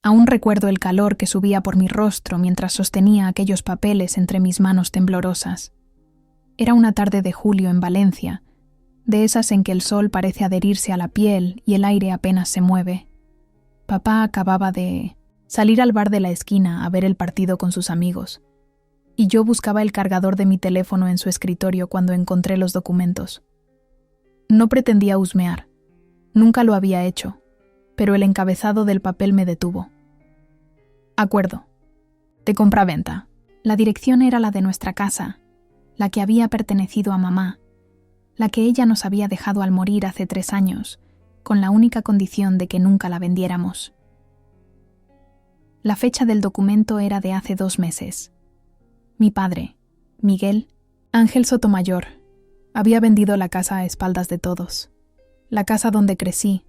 Aún recuerdo el calor que subía por mi rostro mientras sostenía aquellos papeles entre mis manos temblorosas. Era una tarde de julio en Valencia, de esas en que el sol parece adherirse a la piel y el aire apenas se mueve. Papá acababa de salir al bar de la esquina a ver el partido con sus amigos, y yo buscaba el cargador de mi teléfono en su escritorio cuando encontré los documentos. No pretendía husmear, nunca lo había hecho, pero el encabezado del papel me detuvo. Acuerdo. De compra-venta. La dirección era la de nuestra casa, la que había pertenecido a mamá, la que ella nos había dejado al morir hace 3 años, con la única condición de que nunca la vendiéramos. La fecha del documento era de hace 2 meses. Mi padre, Miguel Ángel Sotomayor, había vendido la casa a espaldas de todos. La casa donde crecí,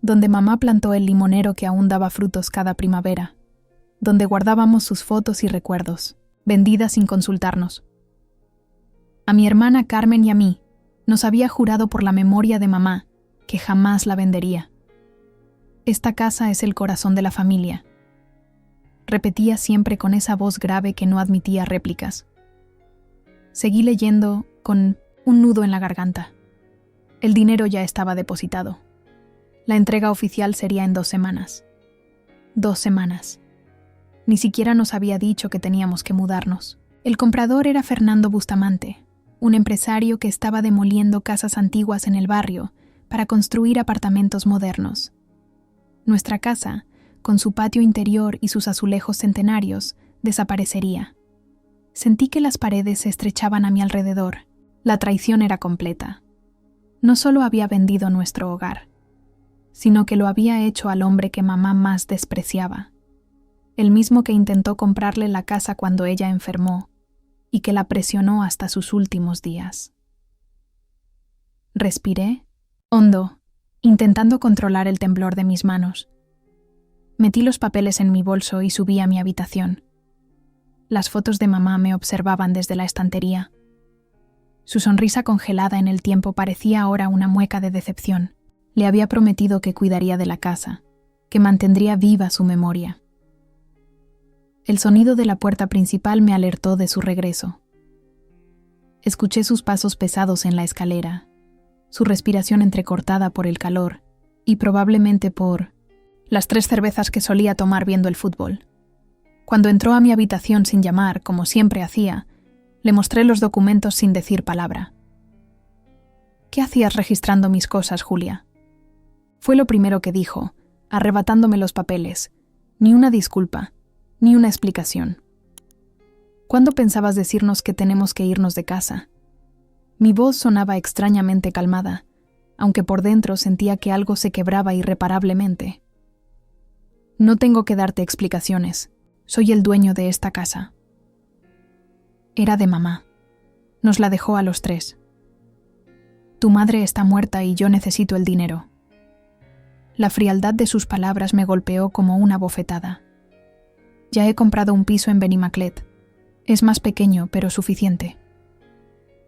donde mamá plantó el limonero que aún daba frutos cada primavera, donde guardábamos sus fotos y recuerdos, vendida sin consultarnos. A mi hermana Carmen y a mí nos había jurado por la memoria de mamá que jamás la vendería. Esta casa es el corazón de la familia. Repetía siempre con esa voz grave que no admitía réplicas. Seguí leyendo con un nudo en la garganta. El dinero ya estaba depositado. La entrega oficial sería en 2 semanas. 2 semanas. Ni siquiera nos había dicho que teníamos que mudarnos. El comprador era Fernando Bustamante, un empresario que estaba demoliendo casas antiguas en el barrio para construir apartamentos modernos. Nuestra casa, con su patio interior y sus azulejos centenarios, desaparecería. Sentí que las paredes se estrechaban a mi alrededor. La traición era completa. No solo había vendido nuestro hogar, sino que lo había hecho al hombre que mamá más despreciaba, el mismo que intentó comprarle la casa cuando ella enfermó y que la presionó hasta sus últimos días. Respiré hondo, intentando controlar el temblor de mis manos. Metí los papeles en mi bolso y subí a mi habitación. Las fotos de mamá me observaban desde la estantería. Su sonrisa congelada en el tiempo parecía ahora una mueca de decepción. Le había prometido que cuidaría de la casa, que mantendría viva su memoria. El sonido de la puerta principal me alertó de su regreso. Escuché sus pasos pesados en la escalera, su respiración entrecortada por el calor y probablemente por las 3 cervezas que solía tomar viendo el fútbol. Cuando entró a mi habitación sin llamar, como siempre hacía, le mostré los documentos sin decir palabra. «¿Qué hacías registrando mis cosas, Julia?», fue lo primero que dijo, arrebatándome los papeles. Ni una disculpa, ni una explicación. ¿Cuándo pensabas decirnos que tenemos que irnos de casa? Mi voz sonaba extrañamente calmada, aunque por dentro sentía que algo se quebraba irreparablemente. No tengo que darte explicaciones. Soy el dueño de esta casa. Era de mamá. Nos la dejó a los 3. Tu madre está muerta y yo necesito el dinero. La frialdad de sus palabras me golpeó como una bofetada. Ya he comprado un piso en Benimaclet. Es más pequeño, pero suficiente.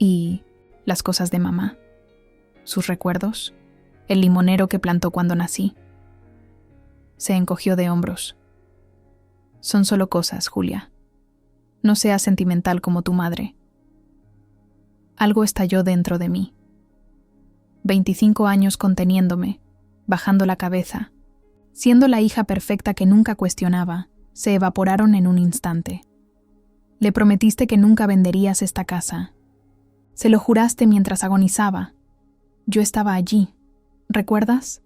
Y las cosas de mamá. Sus recuerdos. El limonero que plantó cuando nací. Se encogió de hombros. Son solo cosas, Julia. No seas sentimental como tu madre. Algo estalló dentro de mí. 25 años conteniéndome, bajando la cabeza, siendo la hija perfecta que nunca cuestionaba, se evaporaron en un instante. Le prometiste que nunca venderías esta casa. Se lo juraste mientras agonizaba. Yo estaba allí. ¿Recuerdas?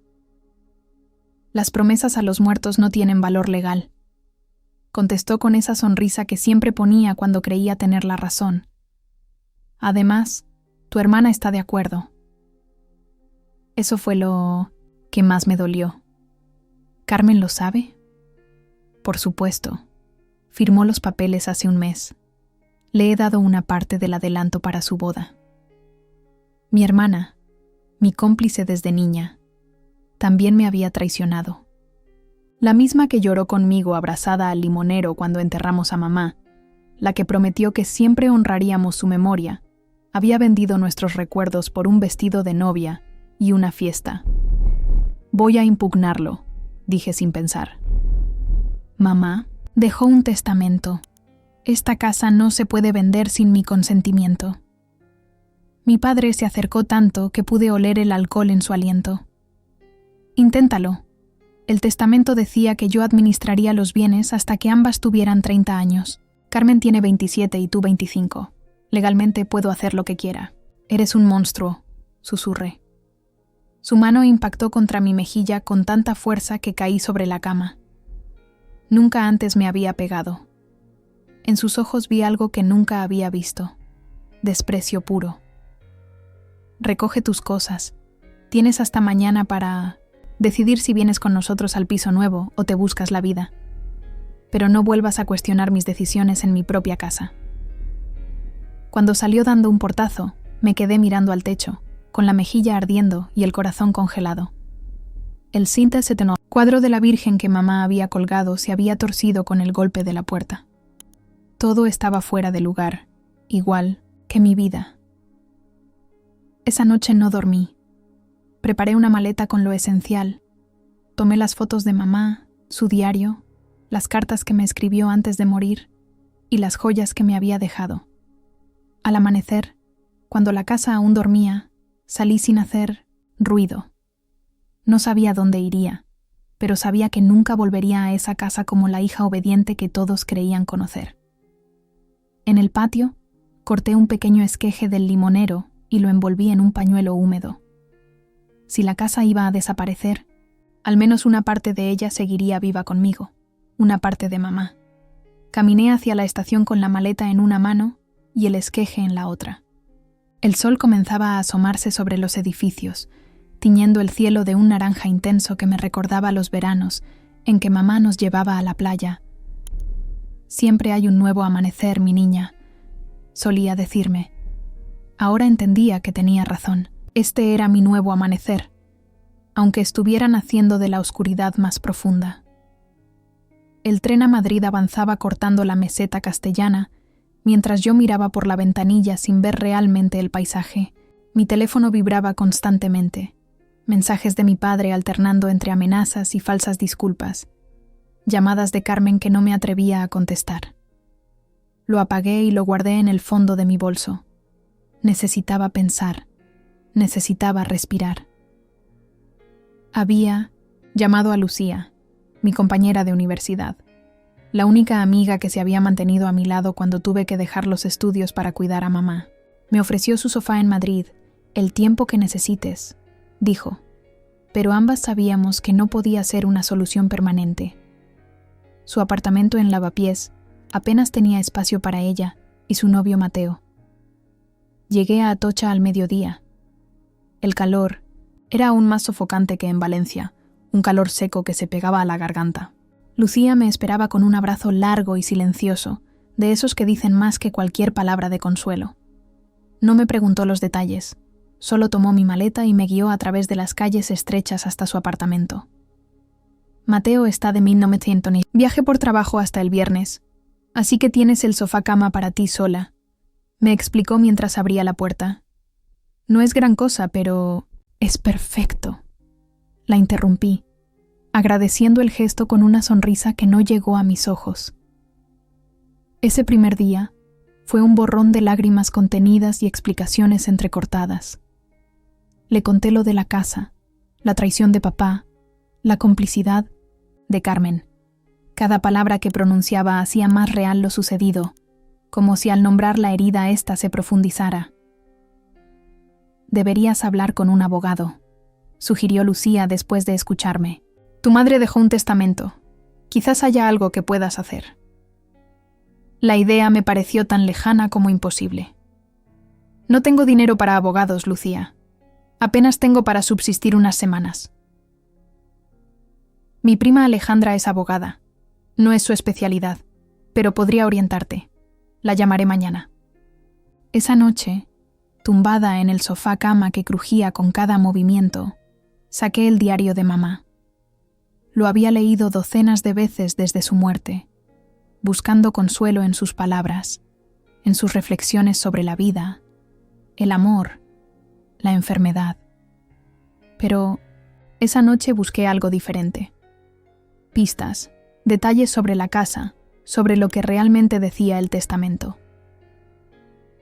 Las promesas a los muertos no tienen valor legal. Contestó con esa sonrisa que siempre ponía cuando creía tener la razón. Además, tu hermana está de acuerdo. Eso fue lo que más me dolió. ¿Carmen lo sabe? Por supuesto. Firmó los papeles hace 1 mes. Le he dado una parte del adelanto para su boda. Mi hermana, mi cómplice desde niña, también me había traicionado. La misma que lloró conmigo abrazada al limonero cuando enterramos a mamá, la que prometió que siempre honraríamos su memoria, había vendido nuestros recuerdos por un vestido de novia y una fiesta. Voy a impugnarlo, dije sin pensar. Mamá dejó un testamento. Esta casa no se puede vender sin mi consentimiento. Mi padre se acercó tanto que pude oler el alcohol en su aliento. Inténtalo. El testamento decía que yo administraría los bienes hasta que ambas tuvieran 30 años. Carmen tiene 27 y tú 25. Legalmente puedo hacer lo que quiera. Eres un monstruo, susurré. Su mano impactó contra mi mejilla con tanta fuerza que caí sobre la cama. Nunca antes me había pegado. En sus ojos vi algo que nunca había visto. Desprecio puro. Recoge tus cosas. Tienes hasta mañana para decidir si vienes con nosotros al piso nuevo o te buscas la vida. Pero no vuelvas a cuestionar mis decisiones en mi propia casa. Cuando salió dando un portazo, me quedé mirando al techo, con la mejilla ardiendo y el corazón congelado. El cinta se tenó. El cuadro de la Virgen que mamá había colgado se había torcido con el golpe de la puerta. Todo estaba fuera de lugar, igual que mi vida. Esa noche no dormí. Preparé una maleta con lo esencial. Tomé las fotos de mamá, su diario, las cartas que me escribió antes de morir y las joyas que me había dejado. Al amanecer, cuando la casa aún dormía, salí sin hacer ruido. No sabía dónde iría, pero sabía que nunca volvería a esa casa como la hija obediente que todos creían conocer. En el patio, corté un pequeño esqueje del limonero y lo envolví en un pañuelo húmedo. Si la casa iba a desaparecer, al menos una parte de ella seguiría viva conmigo, una parte de mamá. Caminé hacia la estación con la maleta en una mano y el esqueje en la otra. El sol comenzaba a asomarse sobre los edificios, tiñendo el cielo de un naranja intenso que me recordaba los veranos en que mamá nos llevaba a la playa. Siempre hay un nuevo amanecer, mi niña, solía decirme. Ahora entendía que tenía razón. Este era mi nuevo amanecer, aunque estuviera naciendo de la oscuridad más profunda. El tren a Madrid avanzaba cortando la meseta castellana, mientras yo miraba por la ventanilla sin ver realmente el paisaje. Mi teléfono vibraba constantemente. Mensajes de mi padre alternando entre amenazas y falsas disculpas. Llamadas de Carmen que no me atrevía a contestar. Lo apagué y lo guardé en el fondo de mi bolso. Necesitaba pensar. Necesitaba respirar. Había llamado a Lucía, mi compañera de universidad, la única amiga que se había mantenido a mi lado cuando tuve que dejar los estudios para cuidar a mamá. Me ofreció su sofá en Madrid, el tiempo que necesites, dijo, pero ambas sabíamos que no podía ser una solución permanente. Su apartamento en Lavapiés apenas tenía espacio para ella y su novio Mateo. Llegué a Atocha al mediodía. El calor era aún más sofocante que en Valencia, un calor seco que se pegaba a la garganta. Lucía me esperaba con un abrazo largo y silencioso, de esos que dicen más que cualquier palabra de consuelo. No me preguntó los detalles, solo tomó mi maleta y me guió a través de las calles estrechas hasta su apartamento. Mateo está de 1900. Viaje por trabajo hasta el viernes, así que tienes el sofá cama para ti sola, me explicó mientras abría la puerta. No es gran cosa, pero es perfecto. La interrumpí, agradeciendo el gesto con una sonrisa que no llegó a mis ojos. Ese primer día fue un borrón de lágrimas contenidas y explicaciones entrecortadas. Le conté lo de la casa, la traición de papá, la complicidad de Carmen. Cada palabra que pronunciaba hacía más real lo sucedido, como si al nombrar la herida ésta se profundizara. Deberías hablar con un abogado, sugirió Lucía después de escucharme. Tu madre dejó un testamento. Quizás haya algo que puedas hacer. La idea me pareció tan lejana como imposible. No tengo dinero para abogados, Lucía. Apenas tengo para subsistir unas semanas. Mi prima Alejandra es abogada. No es su especialidad, pero podría orientarte. La llamaré mañana. Esa noche, tumbada en el sofá cama que crujía con cada movimiento, saqué el diario de mamá. Lo había leído docenas de veces desde su muerte, buscando consuelo en sus palabras, en sus reflexiones sobre la vida, el amor, la enfermedad. Pero esa noche busqué algo diferente. Pistas, detalles sobre la casa, sobre lo que realmente decía el testamento.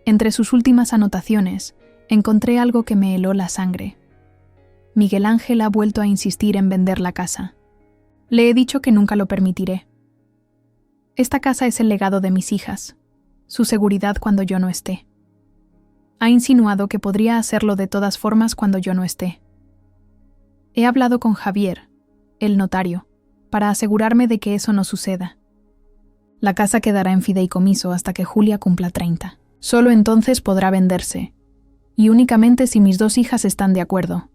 Entre sus últimas anotaciones, encontré algo que me heló la sangre. Miguel Ángel ha vuelto a insistir en vender la casa. Le he dicho que nunca lo permitiré. Esta casa es el legado de mis hijas, su seguridad cuando yo no esté. Ha insinuado que podría hacerlo de todas formas cuando yo no esté. He hablado con Javier, el notario, para asegurarme de que eso no suceda. La casa quedará en fideicomiso hasta que Julia cumpla 30. Solo entonces podrá venderse, y únicamente si mis 2 hijas están de acuerdo.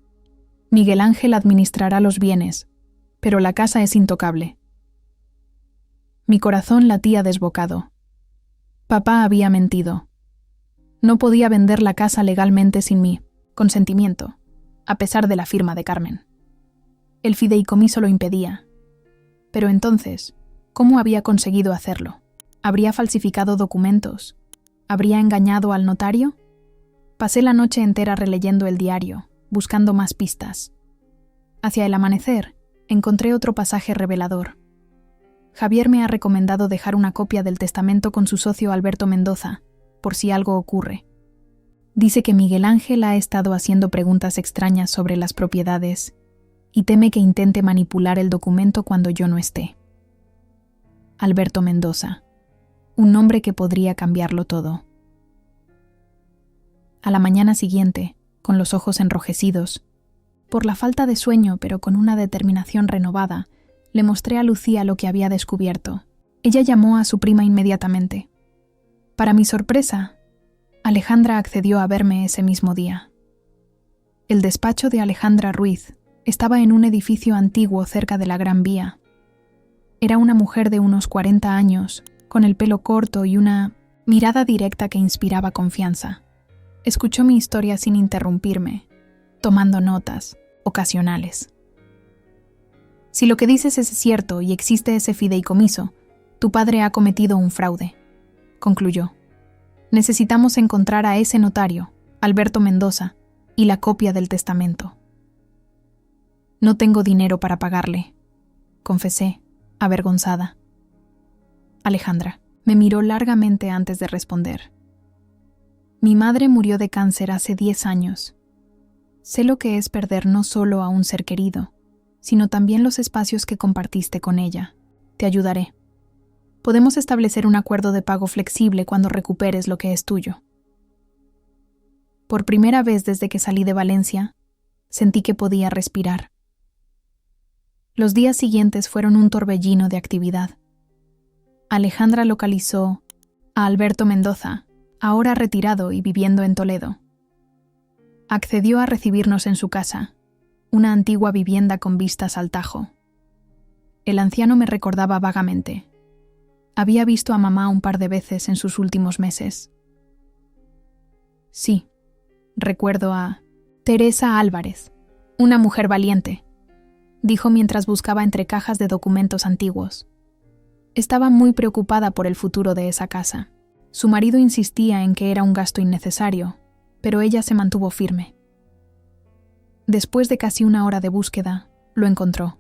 Miguel Ángel administrará los bienes, pero la casa es intocable. Mi corazón latía desbocado. Papá había mentido. No podía vender la casa legalmente sin mi consentimiento, a pesar de la firma de Carmen. El fideicomiso lo impedía. Pero entonces, ¿cómo había conseguido hacerlo? ¿Habría falsificado documentos? ¿Habría engañado al notario? Pasé la noche entera releyendo el diario, buscando más pistas. Hacia el amanecer, encontré otro pasaje revelador. Javier me ha recomendado dejar una copia del testamento con su socio Alberto Mendoza, por si algo ocurre. Dice que Miguel Ángel ha estado haciendo preguntas extrañas sobre las propiedades y teme que intente manipular el documento cuando yo no esté. Alberto Mendoza, un nombre que podría cambiarlo todo. A la mañana siguiente, con los ojos enrojecidos, por la falta de sueño pero con una determinación renovada, le mostré a Lucía lo que había descubierto. Ella llamó a su prima inmediatamente. Para mi sorpresa, Alejandra accedió a verme ese mismo día. El despacho de Alejandra Ruiz estaba en un edificio antiguo cerca de la Gran Vía. Era una mujer de unos 40 años, con el pelo corto y una mirada directa que inspiraba confianza. Escuchó mi historia sin interrumpirme, tomando notas ocasionales. Si lo que dices es cierto y existe ese fideicomiso, tu padre ha cometido un fraude, concluyó. Necesitamos encontrar a ese notario, Alberto Mendoza, y la copia del testamento. No tengo dinero para pagarle, confesé, avergonzada. Alejandra me miró largamente antes de responder. Mi madre murió de cáncer hace 10 años. Sé lo que es perder no solo a un ser querido, sino también los espacios que compartiste con ella. Te ayudaré. Podemos establecer un acuerdo de pago flexible cuando recuperes lo que es tuyo. Por primera vez desde que salí de Valencia, sentí que podía respirar. Los días siguientes fueron un torbellino de actividad. Alejandra localizó a Alberto Mendoza, ahora retirado y viviendo en Toledo. Accedió a recibirnos en su casa, una antigua vivienda con vistas al Tajo. El anciano me recordaba vagamente. Había visto a mamá un par de veces en sus últimos meses. Sí, recuerdo a Teresa Álvarez, una mujer valiente, dijo mientras buscaba entre cajas de documentos antiguos. Estaba muy preocupada por el futuro de esa casa. Su marido insistía en que era un gasto innecesario, pero ella se mantuvo firme. Después de casi 1 hora de búsqueda, lo encontró.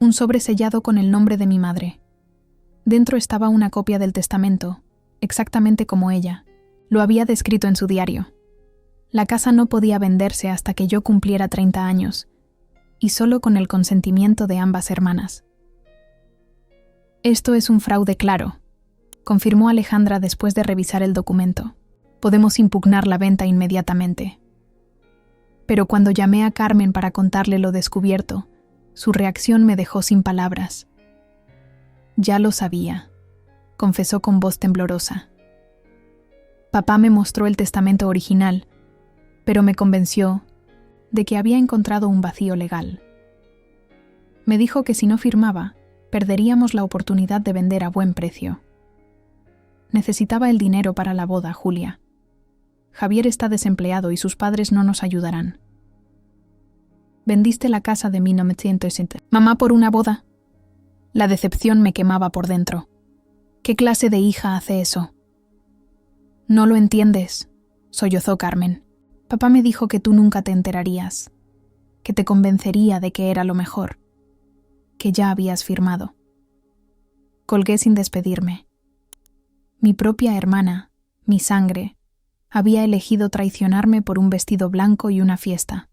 Un sobre sellado con el nombre de mi madre. Dentro estaba una copia del testamento, exactamente como ella. Lo había descrito en su diario. La casa no podía venderse hasta que yo cumpliera 30 años, y solo con el consentimiento de ambas hermanas. Esto es un fraude claro, confirmó Alejandra después de revisar el documento. Podemos impugnar la venta inmediatamente. Pero cuando llamé a Carmen para contarle lo descubierto, su reacción me dejó sin palabras. Ya lo sabía, confesó con voz temblorosa. Papá me mostró el testamento original, pero me convenció de que había encontrado un vacío legal. Me dijo que si no firmaba, perderíamos la oportunidad de vender a buen precio. Necesitaba el dinero para la boda, Julia. Javier está desempleado y sus padres no nos ayudarán. Vendiste la casa de 1970. Mamá por una boda. La decepción me quemaba por dentro. ¿Qué clase de hija hace eso? No lo entiendes, sollozó Carmen. Papá me dijo que tú nunca te enterarías, que te convencería de que era lo mejor, que ya habías firmado. Colgué sin despedirme. Mi propia hermana, mi sangre, había elegido traicionarme por un vestido blanco y una fiesta.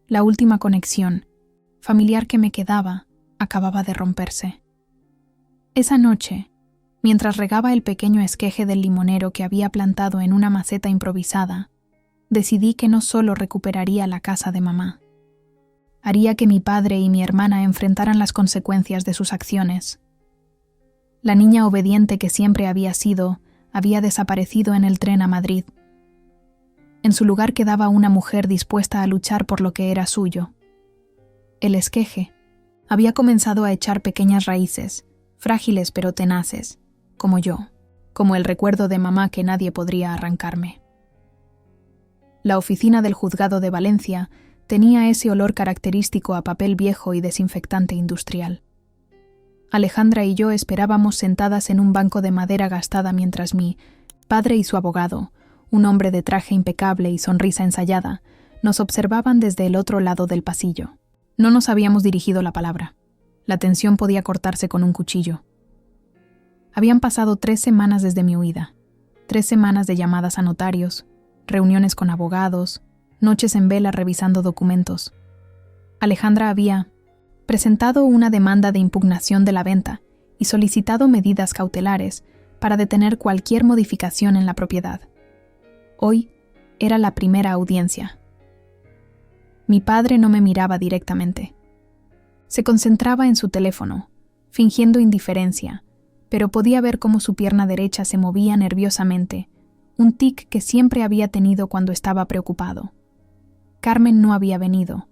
La última conexión familiar que me quedaba acababa de romperse. Esa noche, mientras regaba el pequeño esqueje del limonero que había plantado en una maceta improvisada, decidí que no solo recuperaría la casa de mamá. Haría que mi padre y mi hermana enfrentaran las consecuencias de sus acciones. La niña obediente que siempre había sido, había desaparecido en el tren a Madrid. En su lugar quedaba una mujer dispuesta a luchar por lo que era suyo. El esqueje había comenzado a echar pequeñas raíces, frágiles pero tenaces, como yo, como el recuerdo de mamá que nadie podría arrancarme. La oficina del juzgado de Valencia tenía ese olor característico a papel viejo y desinfectante industrial. Alejandra y yo esperábamos sentadas en un banco de madera gastada mientras mi padre y su abogado, un hombre de traje impecable y sonrisa ensayada, nos observaban desde el otro lado del pasillo. No nos habíamos dirigido la palabra. La tensión podía cortarse con un cuchillo. Habían pasado 3 semanas desde mi huida. 3 semanas de llamadas a notarios, reuniones con abogados, noches en vela revisando documentos. Alejandra había presentado una demanda de impugnación de la venta y solicitado medidas cautelares para detener cualquier modificación en la propiedad. Hoy era la primera audiencia. Mi padre no me miraba directamente. Se concentraba en su teléfono, fingiendo indiferencia, pero podía ver cómo su pierna derecha se movía nerviosamente, un tic que siempre había tenido cuando estaba preocupado. Carmen no había venido.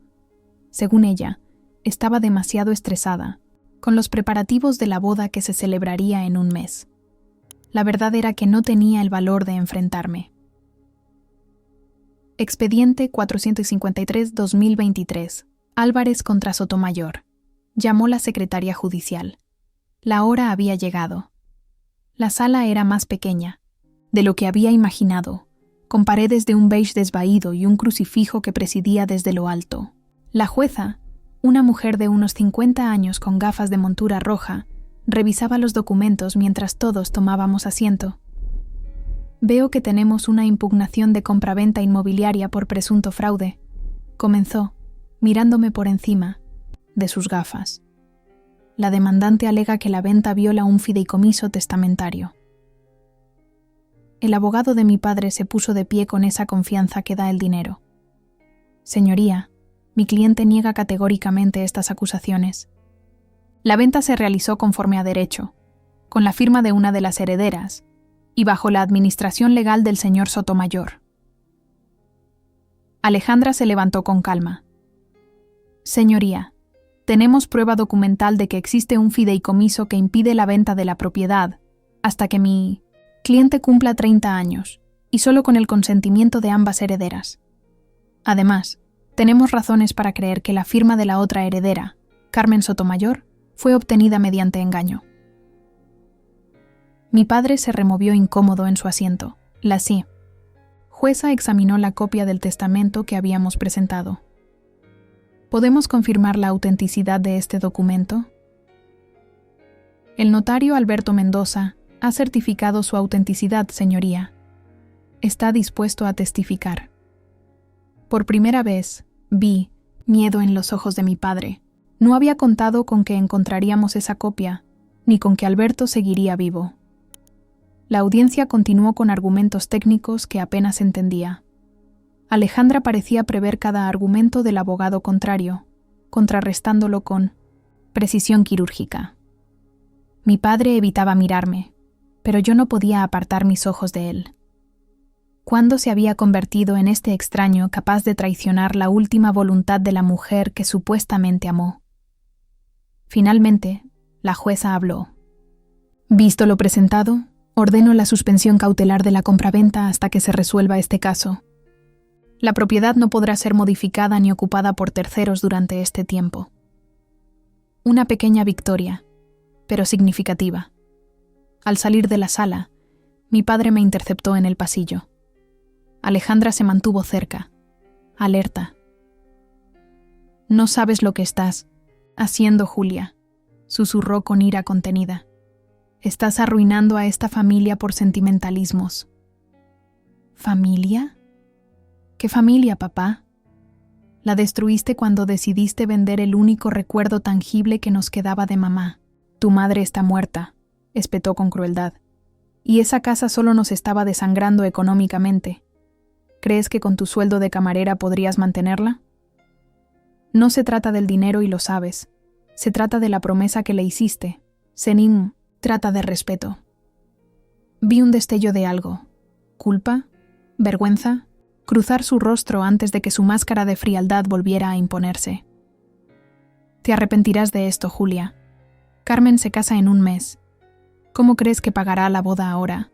Según ella, estaba demasiado estresada, con los preparativos de la boda que se celebraría en un mes. La verdad era que no tenía el valor de enfrentarme. Expediente 453-2023. Álvarez contra Sotomayor. Llamó la secretaria judicial. La hora había llegado. La sala era más pequeña, de lo que había imaginado, con paredes de un beige desvaído y un crucifijo que presidía desde lo alto. La jueza, una mujer de unos 50 años con gafas de montura roja, revisaba los documentos mientras todos tomábamos asiento. Veo que tenemos una impugnación de compraventa inmobiliaria por presunto fraude, comenzó, mirándome por encima de sus gafas. La demandante alega que la venta viola un fideicomiso testamentario. El abogado de mi padre se puso de pie con esa confianza que da el dinero. Señoría, mi cliente niega categóricamente estas acusaciones. La venta se realizó conforme a derecho, con la firma de una de las herederas y bajo la administración legal del señor Sotomayor. Alejandra se levantó con calma. Señoría, tenemos prueba documental de que existe un fideicomiso que impide la venta de la propiedad hasta que mi cliente cumpla 30 años y solo con el consentimiento de ambas herederas. Además, tenemos razones para creer que la firma de la otra heredera, Carmen Sotomayor, fue obtenida mediante engaño. Mi padre se removió incómodo en su asiento. La jueza examinó la copia del testamento que habíamos presentado. ¿Podemos confirmar la autenticidad de este documento? El notario Alberto Mendoza ha certificado su autenticidad, señoría. Está dispuesto a testificar. Por primera vez, vi miedo en los ojos de mi padre. No había contado con que encontraríamos esa copia, ni con que Alberto seguiría vivo. La audiencia continuó con argumentos técnicos que apenas entendía. Alejandra parecía prever cada argumento del abogado contrario, contrarrestándolo con precisión quirúrgica. Mi padre evitaba mirarme, pero yo no podía apartar mis ojos de él. ¿Cuándo se había convertido en este extraño capaz de traicionar la última voluntad de la mujer que supuestamente amó? Finalmente, la jueza habló. Visto lo presentado, ordeno la suspensión cautelar de la compraventa hasta que se resuelva este caso. La propiedad no podrá ser modificada ni ocupada por terceros durante este tiempo. Una pequeña victoria, pero significativa. Al salir de la sala, mi padre me interceptó en el pasillo. Alejandra se mantuvo cerca, alerta. «No sabes lo que estás haciendo, Julia», susurró con ira contenida. Estás arruinando a esta familia por sentimentalismos. ¿Familia? ¿Qué familia, papá? La destruiste cuando decidiste vender el único recuerdo tangible que nos quedaba de mamá. Tu madre está muerta, espetó con crueldad. Y esa casa solo nos estaba desangrando económicamente. ¿Crees que con tu sueldo de camarera podrías mantenerla? No se trata del dinero y lo sabes. Se trata de la promesa que le hiciste. Senin, trata de respeto. Vi un destello de algo. ¿Culpa? ¿Vergüenza? Cruzar su rostro antes de que su máscara de frialdad volviera a imponerse. Te arrepentirás de esto, Julia. Carmen se casa en un mes. ¿Cómo crees que pagará la boda ahora?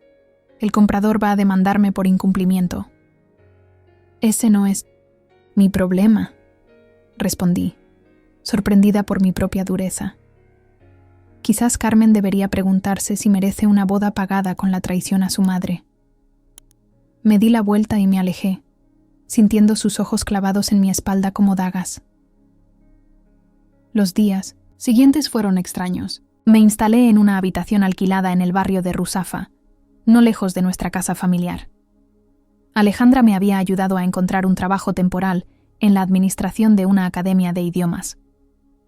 El comprador va a demandarme por incumplimiento. Ese no es mi problema, respondí, sorprendida por mi propia dureza. Quizás Carmen debería preguntarse si merece una boda pagada con la traición a su madre. Me di la vuelta y me alejé, sintiendo sus ojos clavados en mi espalda como dagas. Los días siguientes fueron extraños. Me instalé en una habitación alquilada en el barrio de Ruzafa, no lejos de nuestra casa familiar. Alejandra me había ayudado a encontrar un trabajo temporal en la administración de una academia de idiomas.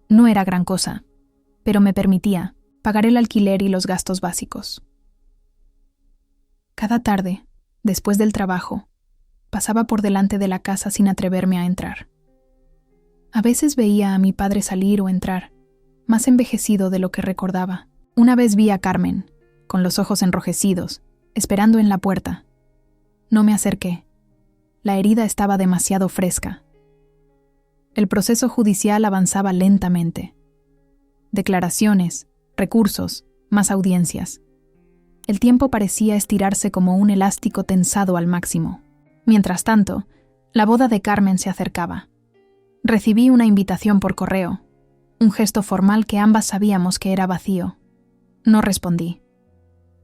No era gran cosa, pero me permitía pagar el alquiler y los gastos básicos. Cada tarde, después del trabajo, pasaba por delante de la casa sin atreverme a entrar. A veces veía a mi padre salir o entrar, más envejecido de lo que recordaba. Una vez vi a Carmen, con los ojos enrojecidos, esperando en la puerta. No me acerqué. La herida estaba demasiado fresca. El proceso judicial avanzaba lentamente. Declaraciones, recursos, más audiencias. El tiempo parecía estirarse como un elástico tensado al máximo. Mientras tanto, la boda de Carmen se acercaba. Recibí una invitación por correo, un gesto formal que ambas sabíamos que era vacío. No respondí.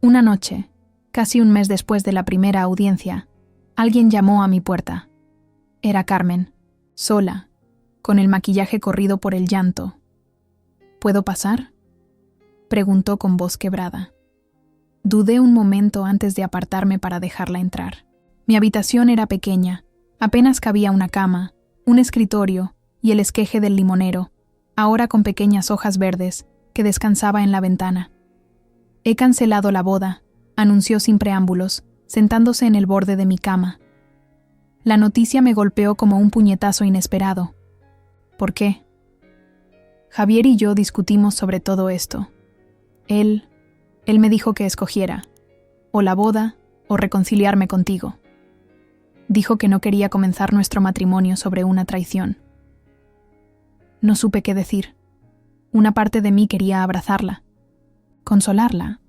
Una noche, casi un mes después de la primera audiencia, alguien llamó a mi puerta. Era Carmen, sola, con el maquillaje corrido por el llanto. ¿Puedo pasar?, preguntó con voz quebrada. Dudé un momento antes de apartarme para dejarla entrar. Mi habitación era pequeña, apenas cabía una cama, un escritorio y el esqueje del limonero, ahora con pequeñas hojas verdes, que descansaba en la ventana. He cancelado la boda, anunció sin preámbulos, sentándose en el borde de mi cama. La noticia me golpeó como un puñetazo inesperado. ¿Por qué? Javier y yo discutimos sobre todo esto. Él me dijo que escogiera, o la boda, o reconciliarme contigo. Dijo que no quería comenzar nuestro matrimonio sobre una traición. No supe qué decir. Una parte de mí quería abrazarla, consolarla.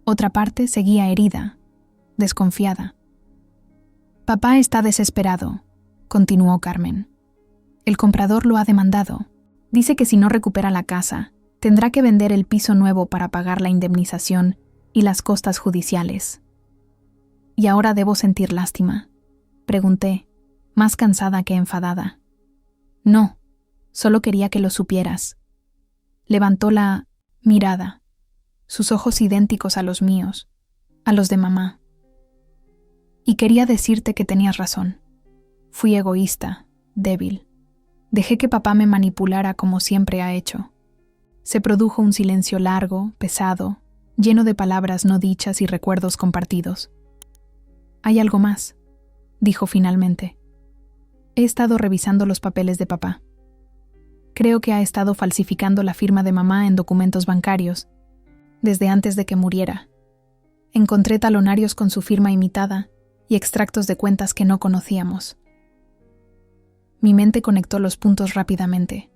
Otra parte seguía herida, desconfiada. Papá está desesperado, continuó Carmen. El comprador lo ha demandado. Dice que si no recupera la casa, tendrá que vender el piso nuevo para pagar la indemnización y las costas judiciales. ¿Y ahora debo sentir lástima?, pregunté, más cansada que enfadada. No, solo quería que lo supieras. Levantó la mirada, sus ojos idénticos a los míos, a los de mamá. Y quería decirte que tenías razón. Fui egoísta, débil. Dejé que papá me manipulara como siempre ha hecho. Se produjo un silencio largo, pesado, lleno de palabras no dichas y recuerdos compartidos. «Hay algo más», dijo finalmente. «He estado revisando los papeles de papá. Creo que ha estado falsificando la firma de mamá en documentos bancarios, desde antes de que muriera. Encontré talonarios con su firma imitada y extractos de cuentas que no conocíamos». Mi mente conectó los puntos rápidamente.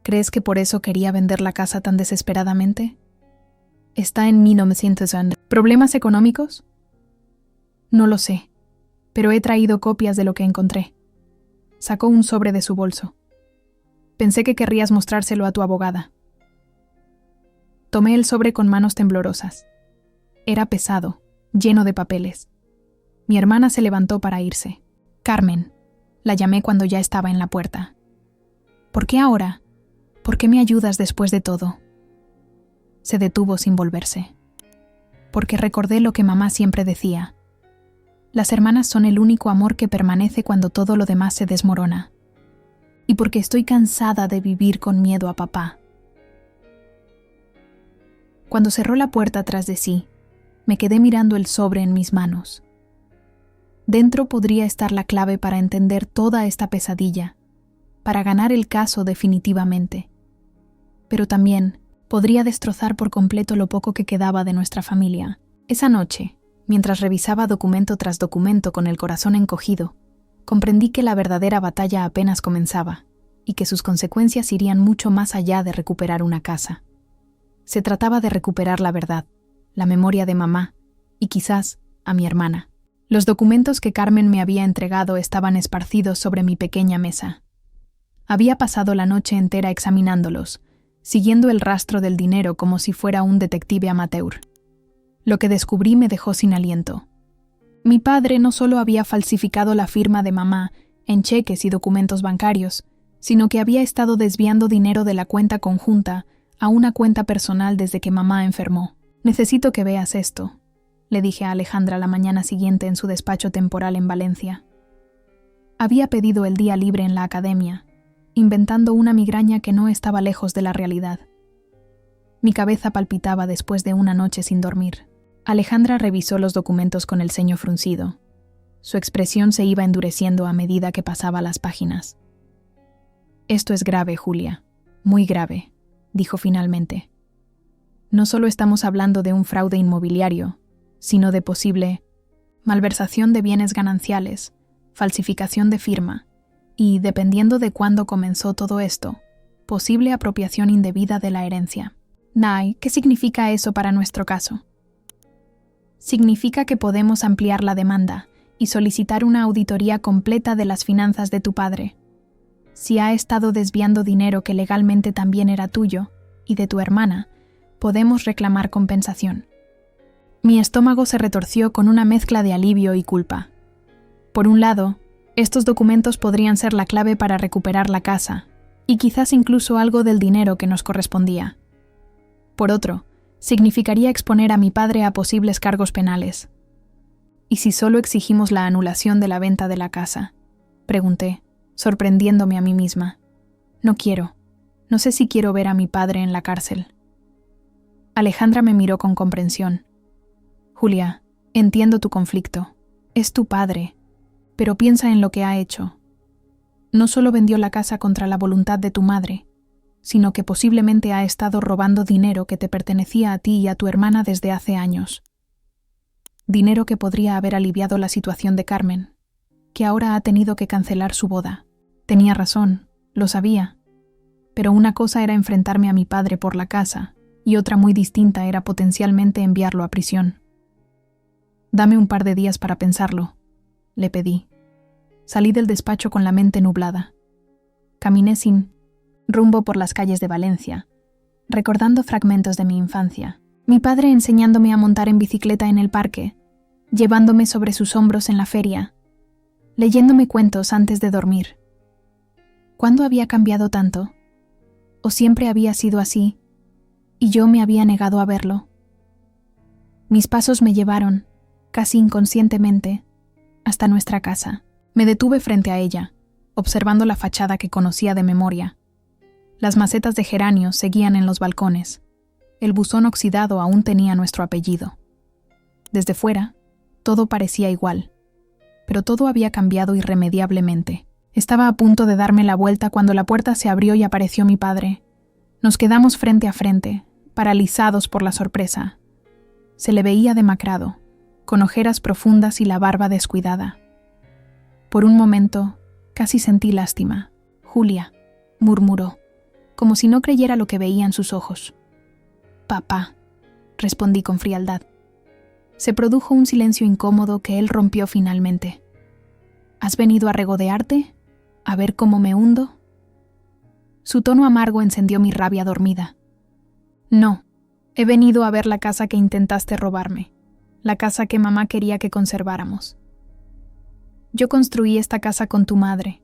¿Crees que por eso quería vender la casa tan desesperadamente? Está en 1900. ¿Problemas económicos? No lo sé, pero he traído copias de lo que encontré. Sacó un sobre de su bolso. Pensé que querrías mostrárselo a tu abogada. Tomé el sobre con manos temblorosas. Era pesado, lleno de papeles. Mi hermana se levantó para irse. Carmen, la llamé cuando ya estaba en la puerta. ¿Por qué ahora? ¿Por qué me ayudas después de todo? Se detuvo sin volverse. Porque recordé lo que mamá siempre decía. Las hermanas son el único amor que permanece cuando todo lo demás se desmorona. Y porque estoy cansada de vivir con miedo a papá. Cuando cerró la puerta tras de sí, me quedé mirando el sobre en mis manos. Dentro podría estar la clave para entender toda esta pesadilla, para ganar el caso definitivamente. Pero también podría destrozar por completo lo poco que quedaba de nuestra familia. Esa noche, mientras revisaba documento tras documento con el corazón encogido, comprendí que la verdadera batalla apenas comenzaba y que sus consecuencias irían mucho más allá de recuperar una casa. Se trataba de recuperar la verdad, la memoria de mamá y quizás a mi hermana. Los documentos que Carmen me había entregado estaban esparcidos sobre mi pequeña mesa. Había pasado la noche entera examinándolos, siguiendo el rastro del dinero como si fuera un detective amateur. Lo que descubrí me dejó sin aliento. Mi padre no solo había falsificado la firma de mamá en cheques y documentos bancarios, sino que había estado desviando dinero de la cuenta conjunta a una cuenta personal desde que mamá enfermó. «Necesito que veas esto», le dije a Alejandra la mañana siguiente en su despacho temporal en Valencia. Había pedido el día libre en la academia, inventando una migraña que no estaba lejos de la realidad. Mi cabeza palpitaba después de una noche sin dormir. Alejandra revisó los documentos con el ceño fruncido. Su expresión se iba endureciendo a medida que pasaba las páginas. «Esto es grave, Julia, muy grave», dijo finalmente. «No solo estamos hablando de un fraude inmobiliario, sino de posible malversación de bienes gananciales, falsificación de firma y, dependiendo de cuándo comenzó todo esto, posible apropiación indebida de la herencia». «Nay, ¿qué significa eso para nuestro caso?» «Significa que podemos ampliar la demanda y solicitar una auditoría completa de las finanzas de tu padre. Si ha estado desviando dinero que legalmente también era tuyo y de tu hermana, podemos reclamar compensación». Mi estómago se retorció con una mezcla de alivio y culpa. Por un lado, estos documentos podrían ser la clave para recuperar la casa, y quizás incluso algo del dinero que nos correspondía. Por otro, significaría exponer a mi padre a posibles cargos penales. ¿Y si solo exigimos la anulación de la venta de la casa?, pregunté, sorprendiéndome a mí misma. No sé si quiero ver a mi padre en la cárcel. Alejandra me miró con comprensión. «Julia, entiendo tu conflicto. Es tu padre, pero piensa en lo que ha hecho. No solo vendió la casa contra la voluntad de tu madre, sino que posiblemente ha estado robando dinero que te pertenecía a ti y a tu hermana desde hace años. Dinero que podría haber aliviado la situación de Carmen, que ahora ha tenido que cancelar su boda. Tenía razón, lo sabía. Pero una cosa era enfrentarme a mi padre por la casa, y otra muy distinta era potencialmente enviarlo a prisión. «Dame un par de días para pensarlo», le pedí. Salí del despacho con la mente nublada. Caminé sin rumbo por las calles de Valencia, recordando fragmentos de mi infancia. Mi padre enseñándome a montar en bicicleta en el parque, llevándome sobre sus hombros en la feria, leyéndome cuentos antes de dormir. ¿Cuándo había cambiado tanto? ¿O siempre había sido así, y yo me había negado a verlo? Mis pasos me llevaron, casi inconscientemente, hasta nuestra casa. Me detuve frente a ella, observando la fachada que conocía de memoria. Las macetas de geranios seguían en los balcones. El buzón oxidado aún tenía nuestro apellido. Desde fuera, todo parecía igual, pero todo había cambiado irremediablemente. Estaba a punto de darme la vuelta cuando la puerta se abrió y apareció mi padre. Nos quedamos frente a frente, paralizados por la sorpresa. Se le veía demacrado, con ojeras profundas y la barba descuidada. Por un momento, casi sentí lástima. «Julia», murmuró, como si no creyera lo que veía en sus ojos. «Papá», respondí con frialdad. Se produjo un silencio incómodo que él rompió finalmente. «¿Has venido a regodearte? ¿A ver cómo me hundo?» Su tono amargo encendió mi rabia dormida. «No, he venido a ver la casa que intentaste robarme, la casa que mamá quería que conserváramos». «Yo construí esta casa con tu madre»,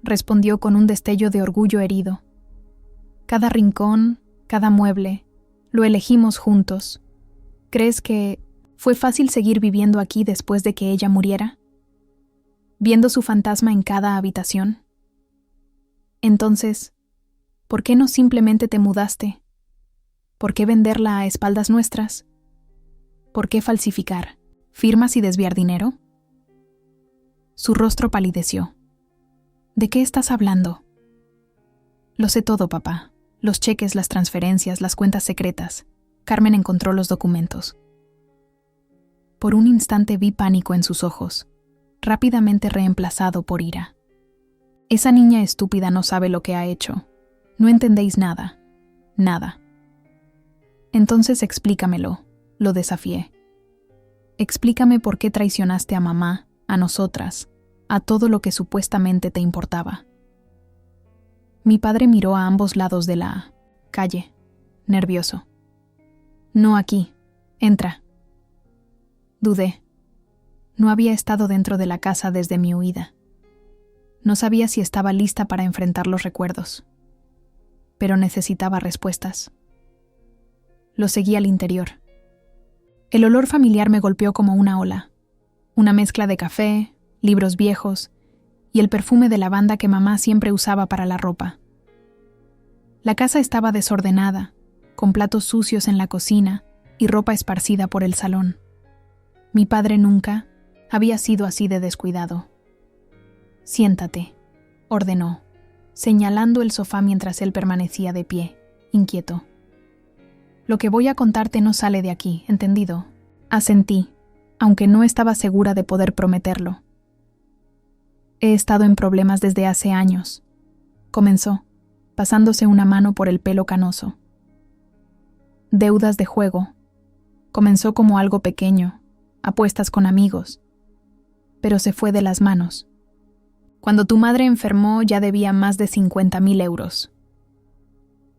respondió con un destello de orgullo herido. Cada rincón, cada mueble, Lo elegimos juntos. ¿Crees que fue fácil seguir viviendo aquí después de que ella muriera? Viendo su fantasma en cada habitación. Entonces, ¿por qué no simplemente te mudaste? ¿Por qué venderla a espaldas nuestras? ¿Por qué falsificar firmas y desviar dinero? Su rostro palideció. ¿De qué estás hablando? Lo sé todo, papá. Los cheques, las transferencias, las cuentas secretas. Carmen encontró los documentos. Por un instante vi pánico en sus ojos, rápidamente reemplazado por ira. Esa niña estúpida no sabe lo que ha hecho. No entendéis nada. Nada. Entonces explícamelo, lo desafié. Explícame por qué traicionaste a mamá, a nosotras, a todo lo que supuestamente te importaba. Mi padre miró a ambos lados de la calle, nervioso. No aquí. Entra. Dudé. No había estado dentro de la casa desde mi huida. No sabía si estaba lista para enfrentar los recuerdos. Pero necesitaba respuestas. Lo seguí al interior. El olor familiar me golpeó como una ola. Una mezcla de café, libros viejos y el perfume de lavanda que mamá siempre usaba para la ropa. La casa estaba desordenada, con platos sucios en la cocina y ropa esparcida por el salón. Mi padre nunca había sido así de descuidado. Siéntate, ordenó, señalando el sofá mientras él permanecía de pie, inquieto. Lo que voy a contarte no sale de aquí, ¿entendido? Asentí, aunque no estaba segura de poder prometerlo. He estado en problemas desde hace años, comenzó, pasándose una mano por el pelo canoso. Deudas de juego. Comenzó como algo pequeño, apuestas con amigos, pero se fue de las manos. Cuando tu madre enfermó ya debía más de 50.000 euros.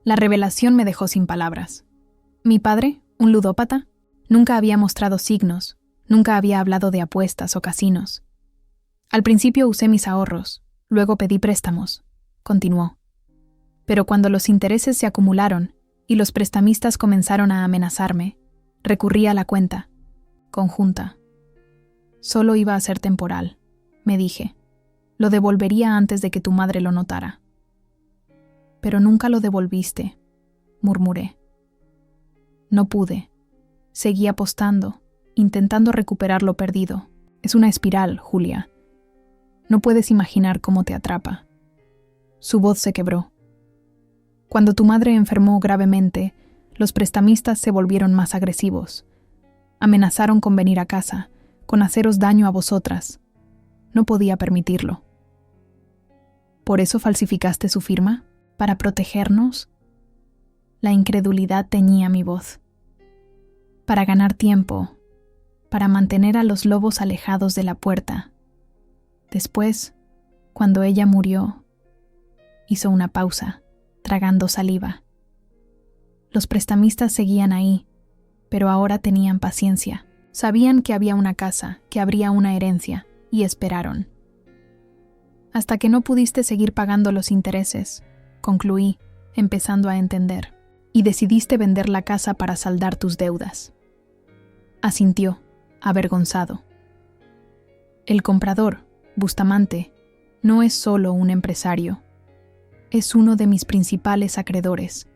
La revelación me dejó sin palabras. Mi padre, un ludópata, nunca había mostrado signos, nunca había hablado de apuestas o casinos. Al principio usé mis ahorros, luego pedí préstamos, continuó. Pero cuando los intereses se acumularon y los prestamistas comenzaron a amenazarme, recurrí a la cuenta, conjunta. Solo iba a ser temporal, me dije. Lo devolvería antes de que tu madre lo notara. Pero nunca lo devolviste, murmuré. No pude. Seguí apostando, intentando recuperar lo perdido. Es una espiral, Julia. No puedes imaginar cómo te atrapa. Su voz se quebró. Cuando tu madre enfermó gravemente, los prestamistas se volvieron más agresivos. Amenazaron con venir a casa, con haceros daño a vosotras. No podía permitirlo. ¿Por eso falsificaste su firma? ¿Para protegernos? La incredulidad teñía mi voz. Para ganar tiempo, para mantener a los lobos alejados de la puerta. Después, cuando ella murió, hizo una pausa, tragando saliva. Los prestamistas seguían ahí, pero ahora tenían paciencia. Sabían que había una casa, que habría una herencia, y esperaron. Hasta que no pudiste seguir pagando los intereses, concluí, empezando a entender, y decidiste vender la casa para saldar tus deudas. Asintió, avergonzado. El comprador, Bustamante, no es solo un empresario. Es uno de mis principales acreedores.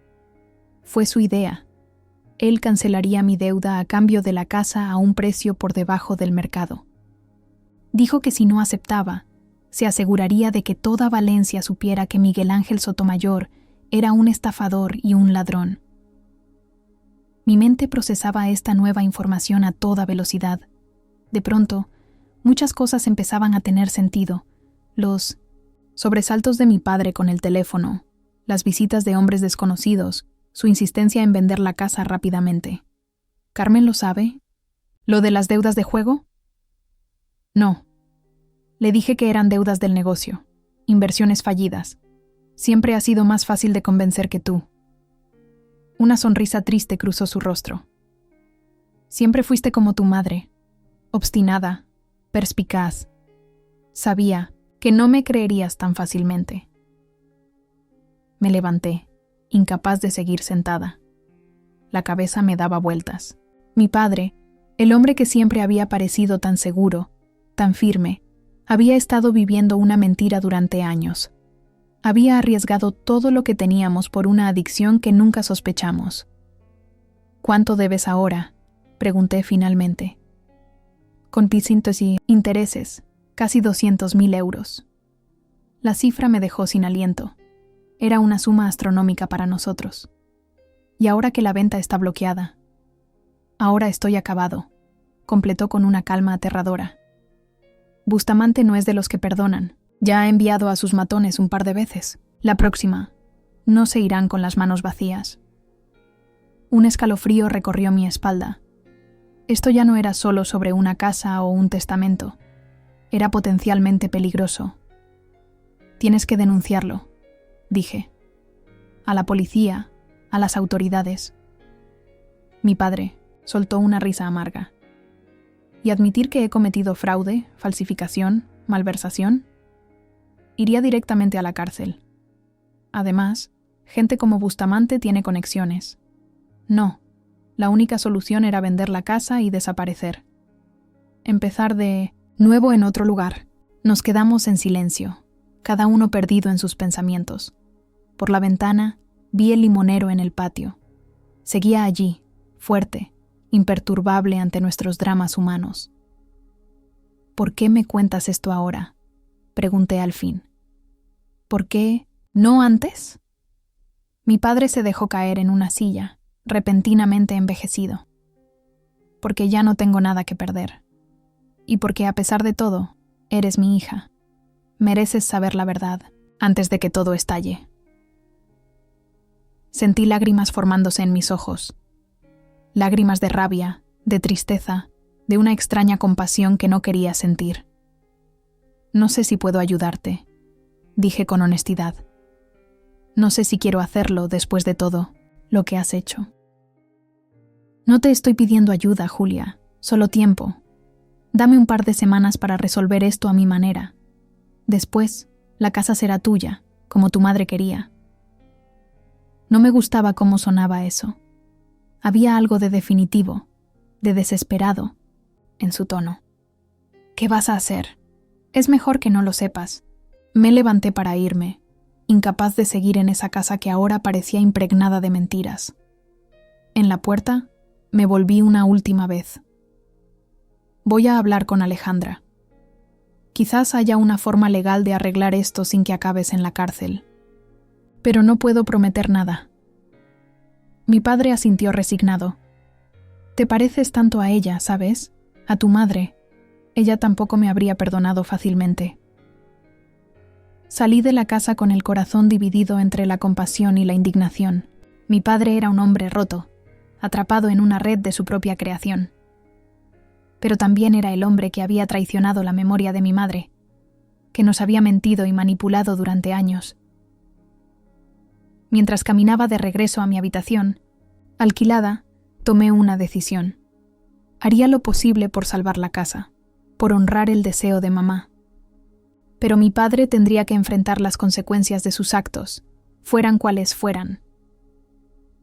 Fue su idea. Él cancelaría mi deuda a cambio de la casa a un precio por debajo del mercado. Dijo que si no aceptaba, se aseguraría de que toda Valencia supiera que Miguel Ángel Sotomayor era un estafador y un ladrón. Mi mente procesaba esta nueva información a toda velocidad. De pronto, muchas cosas empezaban a tener sentido. Los sobresaltos de mi padre con el teléfono, las visitas de hombres desconocidos, su insistencia en vender la casa rápidamente. ¿Carmen lo sabe? ¿Lo de las deudas de juego? No. Le dije que eran deudas del negocio, inversiones fallidas. Siempre ha sido más fácil de convencer que tú. Una sonrisa triste cruzó su rostro. Siempre fuiste como tu madre, obstinada, perspicaz. Sabía que no me creerías tan fácilmente. Me levanté, incapaz de seguir sentada. La cabeza me daba vueltas. Mi padre, el hombre que siempre había parecido tan seguro, tan firme, había estado viviendo una mentira durante años. Había arriesgado todo lo que teníamos por una adicción que nunca sospechamos. ¿Cuánto debes ahora?, pregunté finalmente. Con distintos intereses, casi 200.000 euros. La cifra me dejó sin aliento. Era una suma astronómica para nosotros. Y ahora que la venta está bloqueada. Ahora estoy acabado, completó con una calma aterradora. Bustamante no es de los que perdonan. Ya ha enviado a sus matones un par de veces. La próxima, no se irán con las manos vacías. Un escalofrío recorrió mi espalda. Esto ya no era solo sobre una casa o un testamento. Era potencialmente peligroso. Tienes que denunciarlo, dije. A la policía, a las autoridades. Mi padre soltó una risa amarga. ¿Y admitir que he cometido fraude, falsificación, malversación? Iría directamente a la cárcel. Además, gente como Bustamante tiene conexiones. No, la única solución era vender la casa y desaparecer. Empezar de nuevo en otro lugar. Nos quedamos en silencio, cada uno perdido en sus pensamientos. Por la ventana, vi el limonero en el patio. Seguía allí, fuerte, imperturbable ante nuestros dramas humanos. ¿Por qué me cuentas esto ahora?, pregunté al fin. ¿Por qué no antes? Mi padre se dejó caer en una silla, repentinamente envejecido. Porque ya no tengo nada que perder. Y porque, a pesar de todo, eres mi hija. Mereces saber la verdad antes de que todo estalle. Sentí lágrimas formándose en mis ojos. Lágrimas de rabia, de tristeza, de una extraña compasión que no quería sentir. No sé si puedo ayudarte, dije con honestidad. No sé si quiero hacerlo después de todo lo que has hecho. No te estoy pidiendo ayuda, Julia, solo tiempo. Dame un par de semanas para resolver esto a mi manera. Después, la casa será tuya, como tu madre quería. No me gustaba cómo sonaba eso. Había algo de definitivo, de desesperado, en su tono. ¿Qué vas a hacer? Es mejor que no lo sepas. Me levanté para irme, incapaz de seguir en esa casa que ahora parecía impregnada de mentiras. En la puerta, me volví una última vez. Voy a hablar con Alejandra. Quizás haya una forma legal de arreglar esto sin que acabes en la cárcel. Pero no puedo prometer nada. Mi padre asintió resignado. Te pareces tanto a ella, ¿sabes? A tu madre. Ella tampoco me habría perdonado fácilmente. Salí de la casa con el corazón dividido entre la compasión y la indignación. Mi padre era un hombre roto, atrapado en una red de su propia creación. Pero también era el hombre que había traicionado la memoria de mi madre, que nos había mentido y manipulado durante años. Mientras caminaba de regreso a mi habitación, alquilada, tomé una decisión. Haría lo posible por salvar la casa, por honrar el deseo de mamá. Pero mi padre tendría que enfrentar las consecuencias de sus actos, fueran cuales fueran.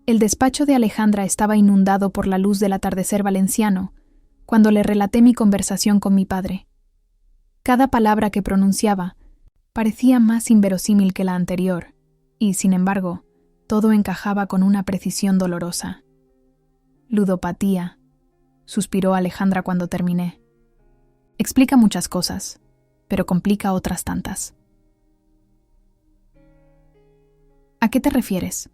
El despacho de Alejandra estaba inundado por la luz del atardecer valenciano cuando le relaté mi conversación con mi padre. Cada palabra que pronunciaba parecía más inverosímil que la anterior, y, sin embargo, todo encajaba con una precisión dolorosa. Ludopatía, suspiró Alejandra cuando terminé. Explica muchas cosas, pero complica otras tantas. ¿A qué te refieres?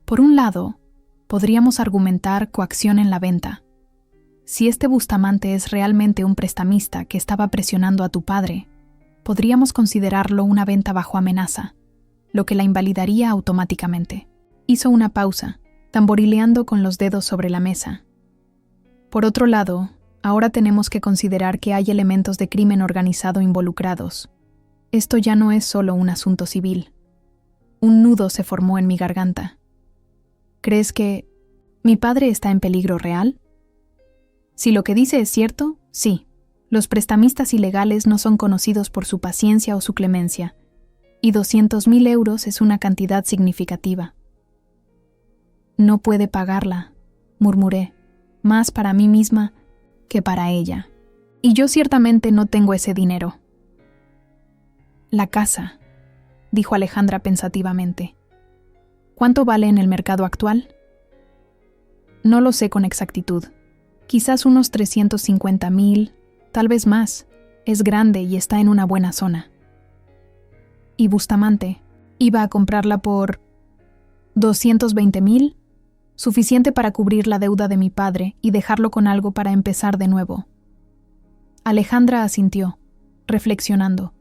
Por un lado, podríamos argumentar coacción en la venta. Si este Bustamante es realmente un prestamista que estaba presionando a tu padre, podríamos considerarlo una venta bajo amenaza, lo que la invalidaría automáticamente. Hizo una pausa, tamborileando con los dedos sobre la mesa. Por otro lado, ahora tenemos que considerar que hay elementos de crimen organizado involucrados. Esto ya no es solo un asunto civil. Un nudo se formó en mi garganta. ¿Crees que mi padre está en peligro real? Si lo que dice es cierto, sí. Los prestamistas ilegales no son conocidos por su paciencia o su clemencia, y 200.000 euros es una cantidad significativa. No puede pagarla, murmuré, más para mí misma que para ella. Y yo ciertamente no tengo ese dinero. La casa, dijo Alejandra pensativamente. ¿Cuánto vale en el mercado actual? No lo sé con exactitud. Quizás unos 350,000, tal vez más. Es grande y está en una buena zona. ¿Y Bustamante? Iba a comprarla por 220,000, suficiente para cubrir la deuda de mi padre y dejarlo con algo para empezar de nuevo. Alejandra asintió, reflexionando.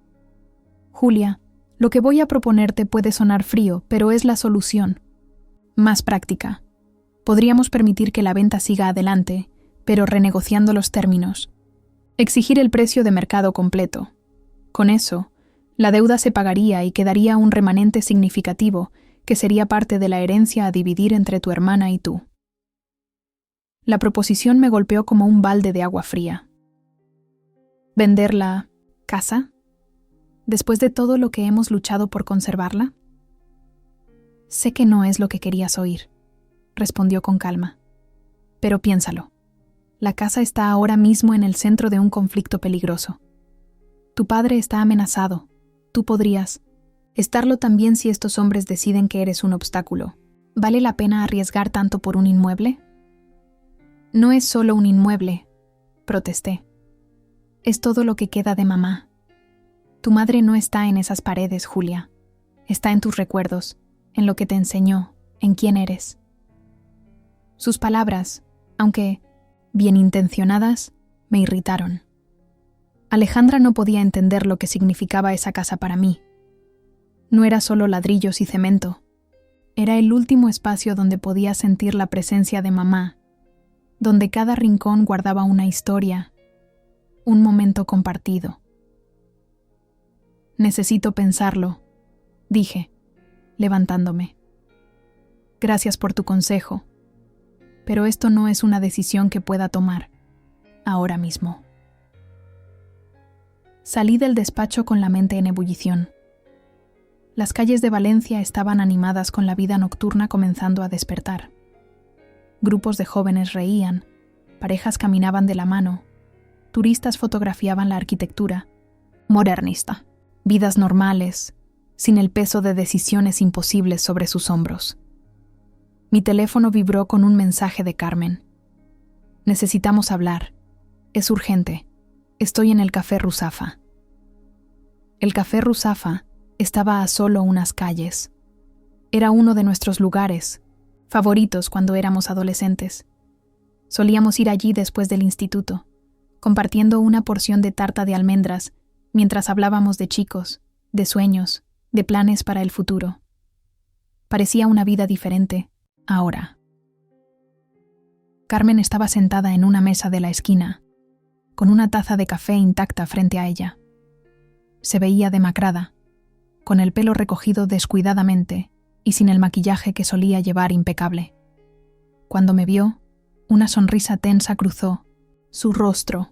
Julia, lo que voy a proponerte puede sonar frío, pero es la solución. Más práctica. Podríamos permitir que la venta siga adelante, pero renegociando los términos. Exigir el precio de mercado completo. Con eso, la deuda se pagaría y quedaría un remanente significativo que sería parte de la herencia a dividir entre tu hermana y tú. La proposición me golpeó como un balde de agua fría. ¿Vender la casa? ¿Después de todo lo que hemos luchado por conservarla? Sé que no es lo que querías oír, respondió con calma. Pero piénsalo. La casa está ahora mismo en el centro de un conflicto peligroso. Tu padre está amenazado. Tú podrías estarlo también si estos hombres deciden que eres un obstáculo. ¿Vale la pena arriesgar tanto por un inmueble? No es solo un inmueble, protesté. Es todo lo que queda de mamá. Tu madre no está en esas paredes, Julia. Está en tus recuerdos, en lo que te enseñó, en quién eres. Sus palabras, aunque bien intencionadas, me irritaron. Alejandra no podía entender lo que significaba esa casa para mí. No era solo ladrillos y cemento. Era el último espacio donde podía sentir la presencia de mamá, donde cada rincón guardaba una historia, un momento compartido. Necesito pensarlo, dije, levantándome. Gracias por tu consejo, pero esto no es una decisión que pueda tomar ahora mismo. Salí del despacho con la mente en ebullición. Las calles de Valencia estaban animadas con la vida nocturna comenzando a despertar. Grupos de jóvenes reían, parejas caminaban de la mano, turistas fotografiaban la arquitectura, modernista, vidas normales, sin el peso de decisiones imposibles sobre sus hombros. Mi teléfono vibró con un mensaje de Carmen. Necesitamos hablar. Es urgente. Estoy en el Café Ruzafa. El Café Ruzafa estaba a solo unas calles. Era uno de nuestros lugares favoritos cuando éramos adolescentes. Solíamos ir allí después del instituto, compartiendo una porción de tarta de almendras mientras hablábamos de chicos, de sueños, de planes para el futuro. Parecía una vida diferente, ahora. Carmen estaba sentada en una mesa de la esquina, con una taza de café intacta frente a ella. Se veía demacrada, con el pelo recogido descuidadamente y sin el maquillaje que solía llevar impecable. Cuando me vio, una sonrisa tensa cruzó su rostro.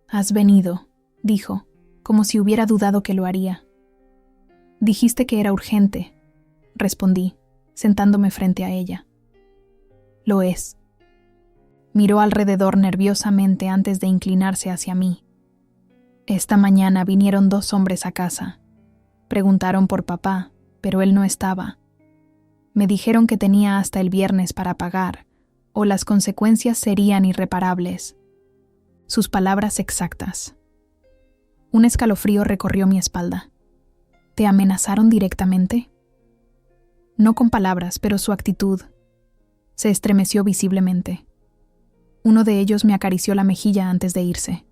«Has venido», dijo, como si hubiera dudado que lo haría. «Dijiste que era urgente», respondí, sentándome frente a ella. «Lo es». Miró alrededor nerviosamente antes de inclinarse hacia mí. «Esta mañana vinieron 2 hombres a casa. Preguntaron por papá, pero él no estaba. Me dijeron que tenía hasta el viernes para pagar, o las consecuencias serían irreparables». Sus palabras exactas. Un escalofrío recorrió mi espalda. ¿Te amenazaron directamente? No con palabras, pero su actitud. Se estremeció visiblemente. Uno de ellos me acarició la mejilla antes de irse.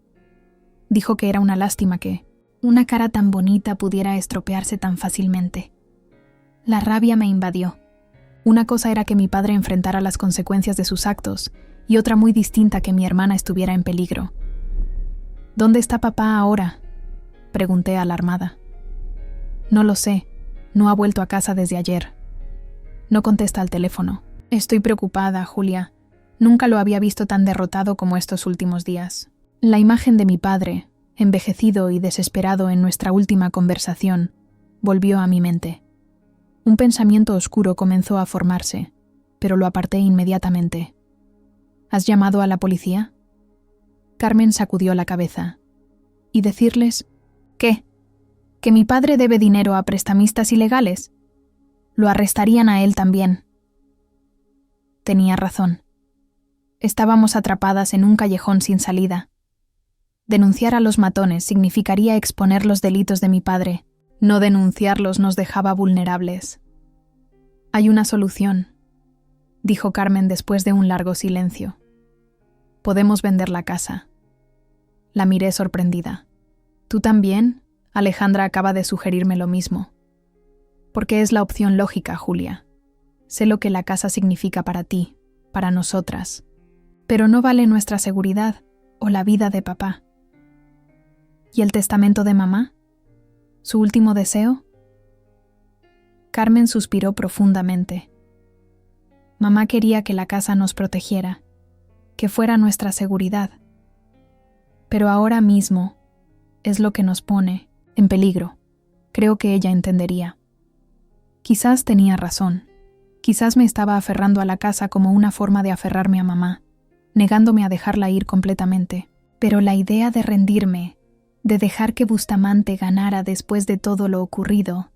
Dijo que era una lástima que una cara tan bonita pudiera estropearse tan fácilmente. La rabia me invadió. Una cosa era que mi padre enfrentara las consecuencias de sus actos, y otra muy distinta que mi hermana estuviera en peligro. ¿Dónde está papá ahora?, pregunté alarmada. No lo sé, no ha vuelto a casa desde ayer. No contesta al teléfono. Estoy preocupada, Julia. Nunca lo había visto tan derrotado como estos últimos días. La imagen de mi padre, envejecido y desesperado en nuestra última conversación, volvió a mi mente. Un pensamiento oscuro comenzó a formarse, pero lo aparté inmediatamente. ¿Has llamado a la policía? Carmen sacudió la cabeza. ¿Y decirles qué? ¿Que mi padre debe dinero a prestamistas ilegales? Lo arrestarían a él también. Tenía razón. Estábamos atrapadas en un callejón sin salida. Denunciar a los matones significaría exponer los delitos de mi padre. No denunciarlos nos dejaba vulnerables. Hay una solución, dijo Carmen después de un largo silencio. Podemos vender la casa. La miré sorprendida. ¿Tú también? Alejandra acaba de sugerirme lo mismo. Porque es la opción lógica, Julia. Sé lo que la casa significa para ti, para nosotras. Pero no vale nuestra seguridad o la vida de papá. ¿Y el testamento de mamá? ¿Su último deseo? Carmen suspiró profundamente. Mamá quería que la casa nos protegiera, que fuera nuestra seguridad. Pero ahora mismo es lo que nos pone en peligro. Creo que ella entendería. Quizás tenía razón. Quizás me estaba aferrando a la casa como una forma de aferrarme a mamá, negándome a dejarla ir completamente. Pero la idea de rendirme, de dejar que Bustamante ganara después de todo lo ocurrido,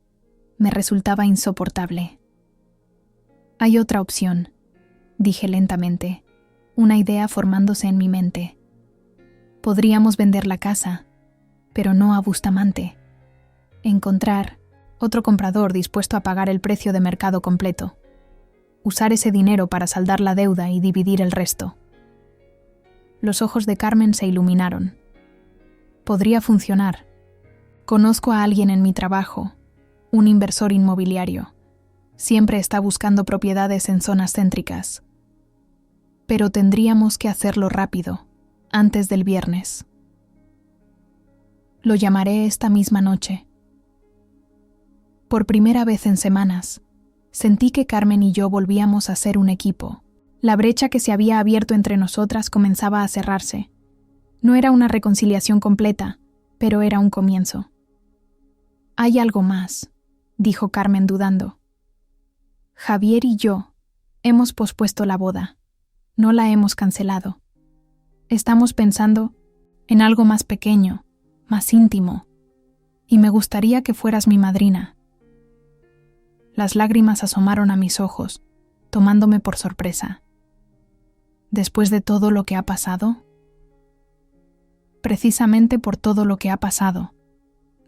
me resultaba insoportable. Hay otra opción, dije lentamente, una idea formándose en mi mente. Podríamos vender la casa, pero no a Bustamante. Encontrar otro comprador dispuesto a pagar el precio de mercado completo. Usar ese dinero para saldar la deuda y dividir el resto. Los ojos de Carmen se iluminaron. Podría funcionar. Conozco a alguien en mi trabajo, un inversor inmobiliario. Siempre está buscando propiedades en zonas céntricas. Pero tendríamos que hacerlo rápido, antes del viernes. Lo llamaré esta misma noche. Por primera vez en semanas, sentí que Carmen y yo volvíamos a ser un equipo. La brecha que se había abierto entre nosotras comenzaba a cerrarse. No era una reconciliación completa, pero era un comienzo. Hay algo más, dijo Carmen dudando. Javier y yo hemos pospuesto la boda. No la hemos cancelado. Estamos pensando en algo más pequeño, más íntimo, y me gustaría que fueras mi madrina. Las lágrimas asomaron a mis ojos, tomándome por sorpresa. ¿Después de todo lo que ha pasado? Precisamente por todo lo que ha pasado,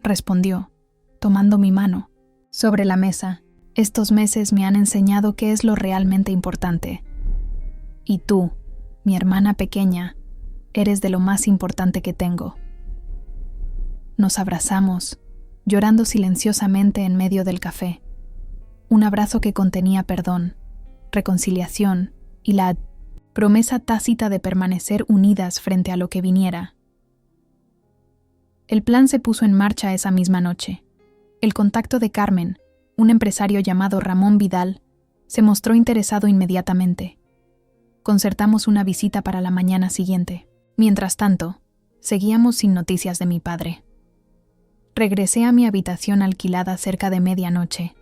respondió, tomando mi mano. Sobre la mesa, estos meses me han enseñado qué es lo realmente importante. Y tú, mi hermana pequeña, eres de lo más importante que tengo. Nos abrazamos, llorando silenciosamente en medio del café. Un abrazo que contenía perdón, reconciliación y la promesa tácita de permanecer unidas frente a lo que viniera. El plan se puso en marcha esa misma noche. El contacto de Carmen, un empresario llamado Ramón Vidal, se mostró interesado inmediatamente. Concertamos una visita para la mañana siguiente. Mientras tanto, seguíamos sin noticias de mi padre. Regresé a mi habitación alquilada cerca de medianoche,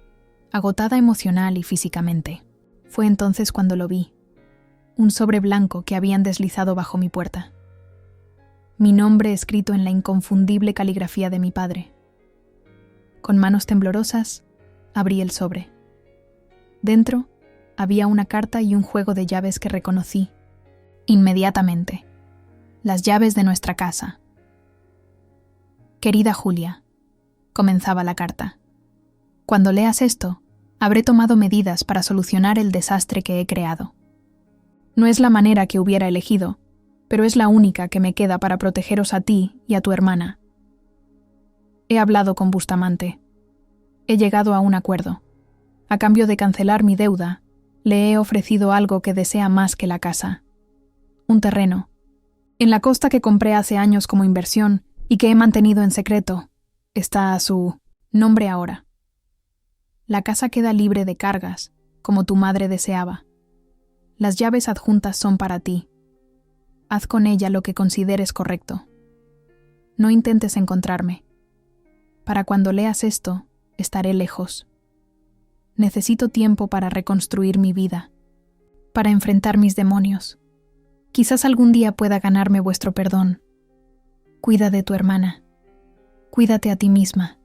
agotada emocional y físicamente. Fue entonces cuando lo vi. Un sobre blanco que habían deslizado bajo mi puerta. Mi nombre escrito en la inconfundible caligrafía de mi padre. Con manos temblorosas, abrí el sobre. Dentro había una carta y un juego de llaves que reconocí inmediatamente. Las llaves de nuestra casa. Querida Julia, comenzaba la carta. Cuando leas esto, habré tomado medidas para solucionar el desastre que he creado. No es la manera que hubiera elegido, pero es la única que me queda para protegeros a ti y a tu hermana. He hablado con Bustamante. He llegado a un acuerdo. A cambio de cancelar mi deuda, le he ofrecido algo que desea más que la casa. Un terreno. En la costa que compré hace años como inversión y que he mantenido en secreto, está a su nombre ahora. La casa queda libre de cargas, como tu madre deseaba. Las llaves adjuntas son para ti. Haz con ella lo que consideres correcto. No intentes encontrarme. Para cuando leas esto, estaré lejos. Necesito tiempo para reconstruir mi vida, para enfrentar mis demonios. Quizás algún día pueda ganarme vuestro perdón. Cuida de tu hermana. Cuídate a ti misma.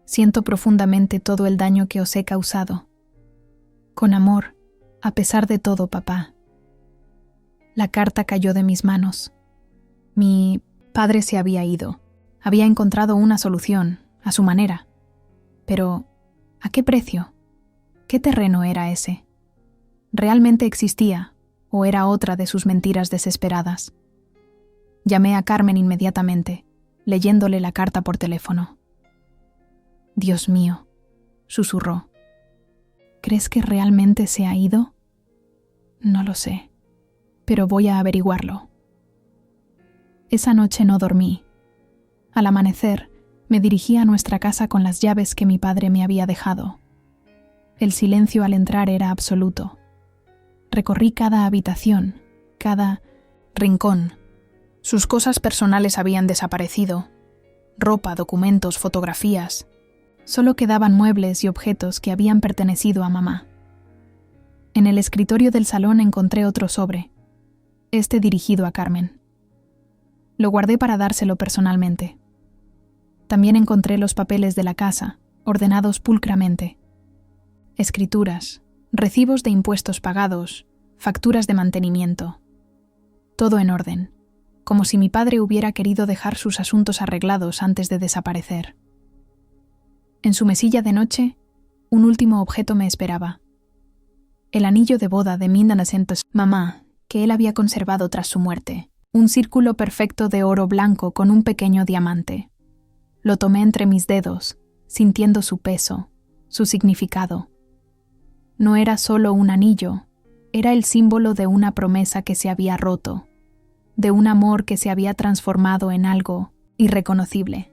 Siento profundamente todo el daño que os he causado. Con amor, a pesar de todo, papá. La carta cayó de mis manos. Mi padre se había ido. Había encontrado una solución, a su manera. Pero, ¿a qué precio? ¿Qué terreno era ese? ¿Realmente existía o era otra de sus mentiras desesperadas? Llamé a Carmen inmediatamente, leyéndole la carta por teléfono. Dios mío, susurró. ¿Crees que realmente se ha ido? No lo sé, pero voy a averiguarlo. Esa noche no dormí. Al amanecer, me dirigí a nuestra casa con las llaves que mi padre me había dejado. El silencio al entrar era absoluto. Recorrí cada habitación, cada rincón. Sus cosas personales habían desaparecido. Ropa, documentos, fotografías. Solo quedaban muebles y objetos que habían pertenecido a mamá. En el escritorio del salón encontré otro sobre, este dirigido a Carmen. Lo guardé para dárselo personalmente. También encontré los papeles de la casa, ordenados pulcramente. Escrituras, recibos de impuestos pagados, facturas de mantenimiento. Todo en orden, como si mi padre hubiera querido dejar sus asuntos arreglados antes de desaparecer. En su mesilla de noche, un último objeto me esperaba. El anillo de boda de Mindanacentes mamá, que él había conservado tras su muerte. Un círculo perfecto de oro blanco con un pequeño diamante. Lo tomé entre mis dedos, sintiendo su peso, su significado. No era solo un anillo, era el símbolo de una promesa que se había roto, de un amor que se había transformado en algo irreconocible.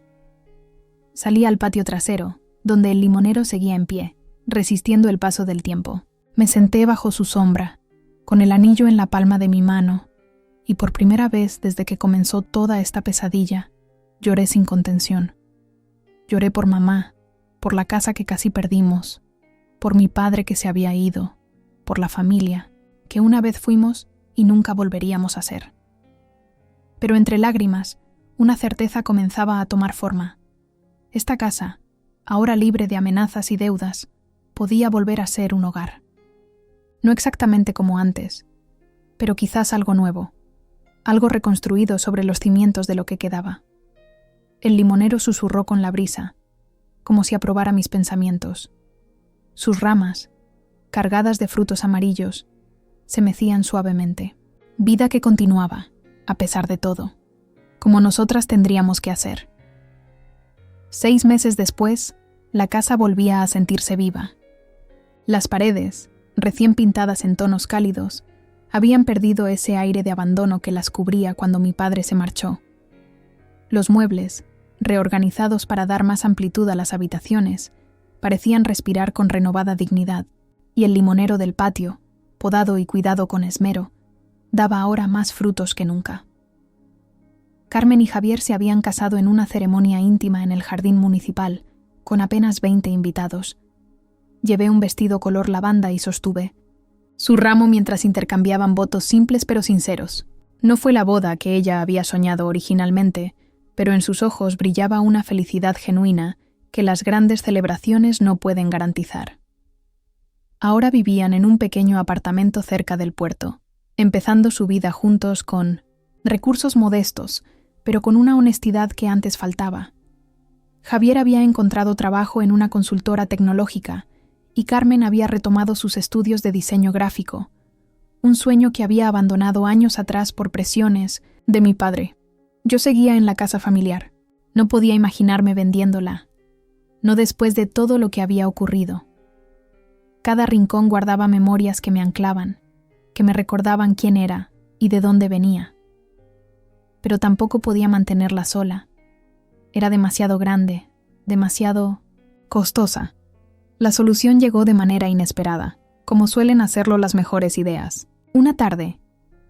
Salí al patio trasero, donde el limonero seguía en pie, resistiendo el paso del tiempo. Me senté bajo su sombra, con el anillo en la palma de mi mano, y por primera vez desde que comenzó toda esta pesadilla, lloré sin contención. Lloré por mamá, por la casa que casi perdimos, por mi padre que se había ido, por la familia, que una vez fuimos y nunca volveríamos a ser. Pero entre lágrimas, una certeza comenzaba a tomar forma. Esta casa, ahora libre de amenazas y deudas, podía volver a ser un hogar. No exactamente como antes, pero quizás algo nuevo, algo reconstruido sobre los cimientos de lo que quedaba. El limonero susurró con la brisa, como si aprobara mis pensamientos. Sus ramas, cargadas de frutos amarillos, se mecían suavemente. Vida que continuaba, a pesar de todo, como nosotras tendríamos que hacer. 6 meses después, la casa volvía a sentirse viva. Las paredes, recién pintadas en tonos cálidos, habían perdido ese aire de abandono que las cubría cuando mi padre se marchó. Los muebles, reorganizados para dar más amplitud a las habitaciones, parecían respirar con renovada dignidad, y el limonero del patio, podado y cuidado con esmero, daba ahora más frutos que nunca. Carmen y Javier se habían casado en una ceremonia íntima en el jardín municipal, con apenas 20 invitados. Llevé un vestido color lavanda y sostuve su ramo mientras intercambiaban votos simples pero sinceros. No fue la boda que ella había soñado originalmente, pero en sus ojos brillaba una felicidad genuina que las grandes celebraciones no pueden garantizar. Ahora vivían en un pequeño apartamento cerca del puerto, empezando su vida juntos con recursos modestos, pero con una honestidad que antes faltaba. Javier había encontrado trabajo en una consultora tecnológica y Carmen había retomado sus estudios de diseño gráfico, un sueño que había abandonado años atrás por presiones de mi padre. Yo seguía en la casa familiar. No podía imaginarme vendiéndola, no después de todo lo que había ocurrido. Cada rincón guardaba memorias que me anclaban, que me recordaban quién era y de dónde venía. Pero tampoco podía mantenerla sola. Era demasiado grande, demasiado costosa. La solución llegó de manera inesperada, como suelen hacerlo las mejores ideas. Una tarde,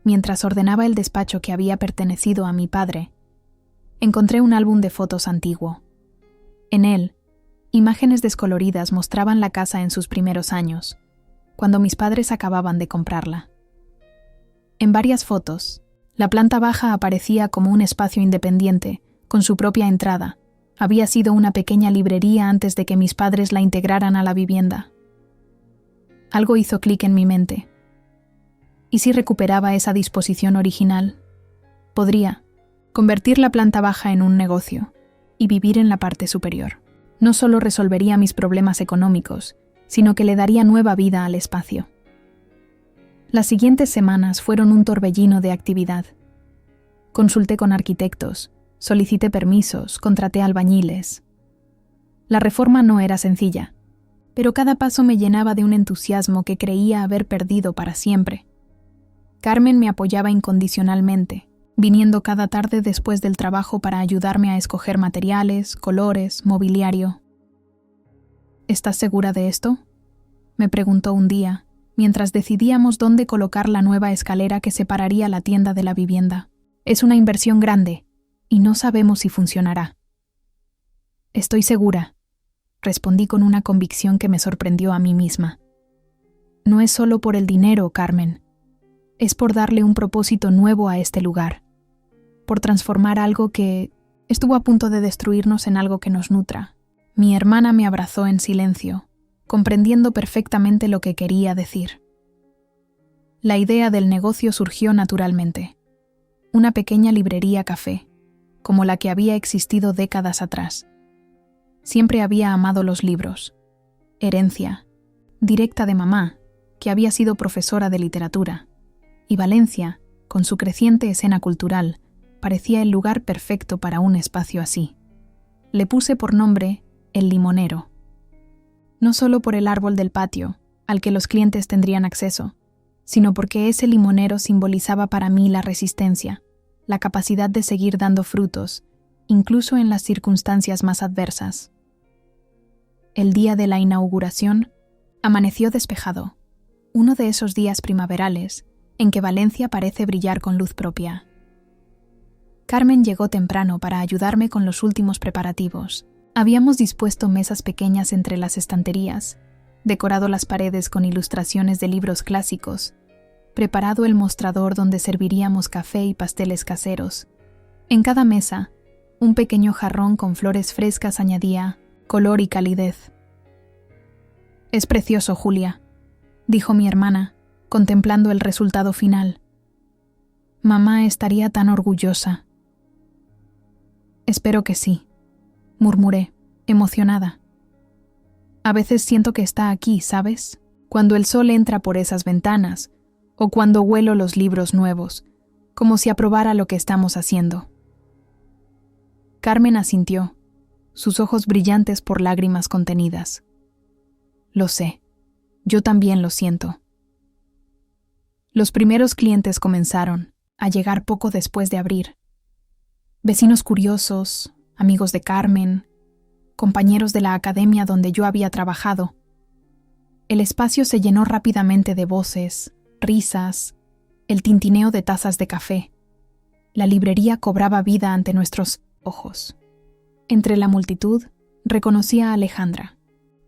mientras ordenaba el despacho que había pertenecido a mi padre, encontré un álbum de fotos antiguo. En él, imágenes descoloridas mostraban la casa en sus primeros años. cuando mis padres acababan de comprarla. En varias fotos, la planta baja aparecía como un espacio independiente, con su propia entrada. Había sido una pequeña librería antes de que mis padres la integraran a la vivienda. Algo hizo clic en mi mente. ¿Y si recuperaba esa disposición original? Podría convertir la planta baja en un negocio y vivir en la parte superior. No solo resolvería mis problemas económicos, sino que le daría nueva vida al espacio. Las siguientes semanas fueron un torbellino de actividad. Consulté con arquitectos, solicité permisos, contraté albañiles. La reforma no era sencilla, pero cada paso me llenaba de un entusiasmo que creía haber perdido para siempre. Carmen me apoyaba incondicionalmente, viniendo cada tarde después del trabajo para ayudarme a escoger materiales, colores, mobiliario. ¿Estás segura de esto?, me preguntó un día, mientras decidíamos dónde colocar la nueva escalera que separaría la tienda de la vivienda. Es una inversión grande, y no sabemos si funcionará. Estoy segura, respondí con una convicción que me sorprendió a mí misma. No es solo por el dinero, Carmen. Es por darle un propósito nuevo a este lugar, por transformar algo que estuvo a punto de destruirnos en algo que nos nutra. Mi hermana me abrazó en silencio, comprendiendo perfectamente lo que quería decir. La idea del negocio surgió naturalmente. Una pequeña librería café, como la que había existido décadas atrás. Siempre había amado los libros. Herencia, directa de mamá, que había sido profesora de literatura. Y Valencia, con su creciente escena cultural, parecía el lugar perfecto para un espacio así. Le puse por nombre El Limonero. No solo por el árbol del patio, al que los clientes tendrían acceso, sino porque ese limonero simbolizaba para mí la resistencia, la capacidad de seguir dando frutos, incluso en las circunstancias más adversas. El día de la inauguración amaneció despejado, uno de esos días primaverales en que Valencia parece brillar con luz propia. Carmen llegó temprano para ayudarme con los últimos preparativos. Habíamos dispuesto mesas pequeñas entre las estanterías, decorado las paredes con ilustraciones de libros clásicos, preparado el mostrador donde serviríamos café y pasteles caseros. En cada mesa, un pequeño jarrón con flores frescas añadía color y calidez. «Es precioso, Julia», dijo mi hermana, contemplando el resultado final. «Mamá estaría tan orgullosa». «Espero que sí», murmuré, emocionada. «A veces siento que está aquí, ¿sabes? Cuando el sol entra por esas ventanas, o cuando huelo los libros nuevos, como si aprobara lo que estamos haciendo». Carmen asintió, sus ojos brillantes por lágrimas contenidas. «Lo sé, yo también lo siento». Los primeros clientes comenzaron a llegar poco después de abrir. Vecinos curiosos, amigos de Carmen, compañeros de la academia donde yo había trabajado. El espacio se llenó rápidamente de voces, risas, el tintineo de tazas de café. La librería cobraba vida ante nuestros ojos. Entre la multitud reconocí a Alejandra,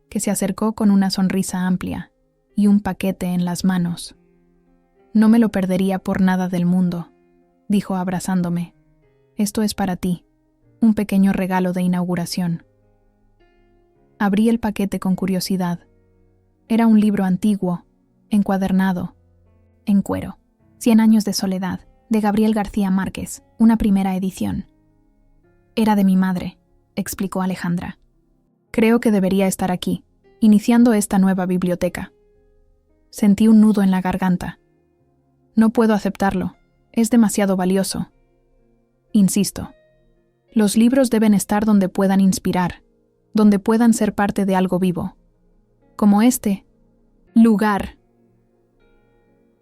que se acercó con una sonrisa amplia y un paquete en las manos. «No me lo perdería por nada del mundo», dijo abrazándome. «Esto es para ti, un pequeño regalo de inauguración». Abrí el paquete con curiosidad. Era un libro antiguo, encuadernado, en cuero. 100 años de soledad, de Gabriel García Márquez, una primera edición. «Era de mi madre», explicó Alejandra. «Creo que debería estar aquí, iniciando esta nueva biblioteca». Sentí un nudo en la garganta. «No puedo aceptarlo, es demasiado valioso». Insisto, los libros deben estar donde puedan inspirar, donde puedan ser parte de algo vivo. Como este lugar.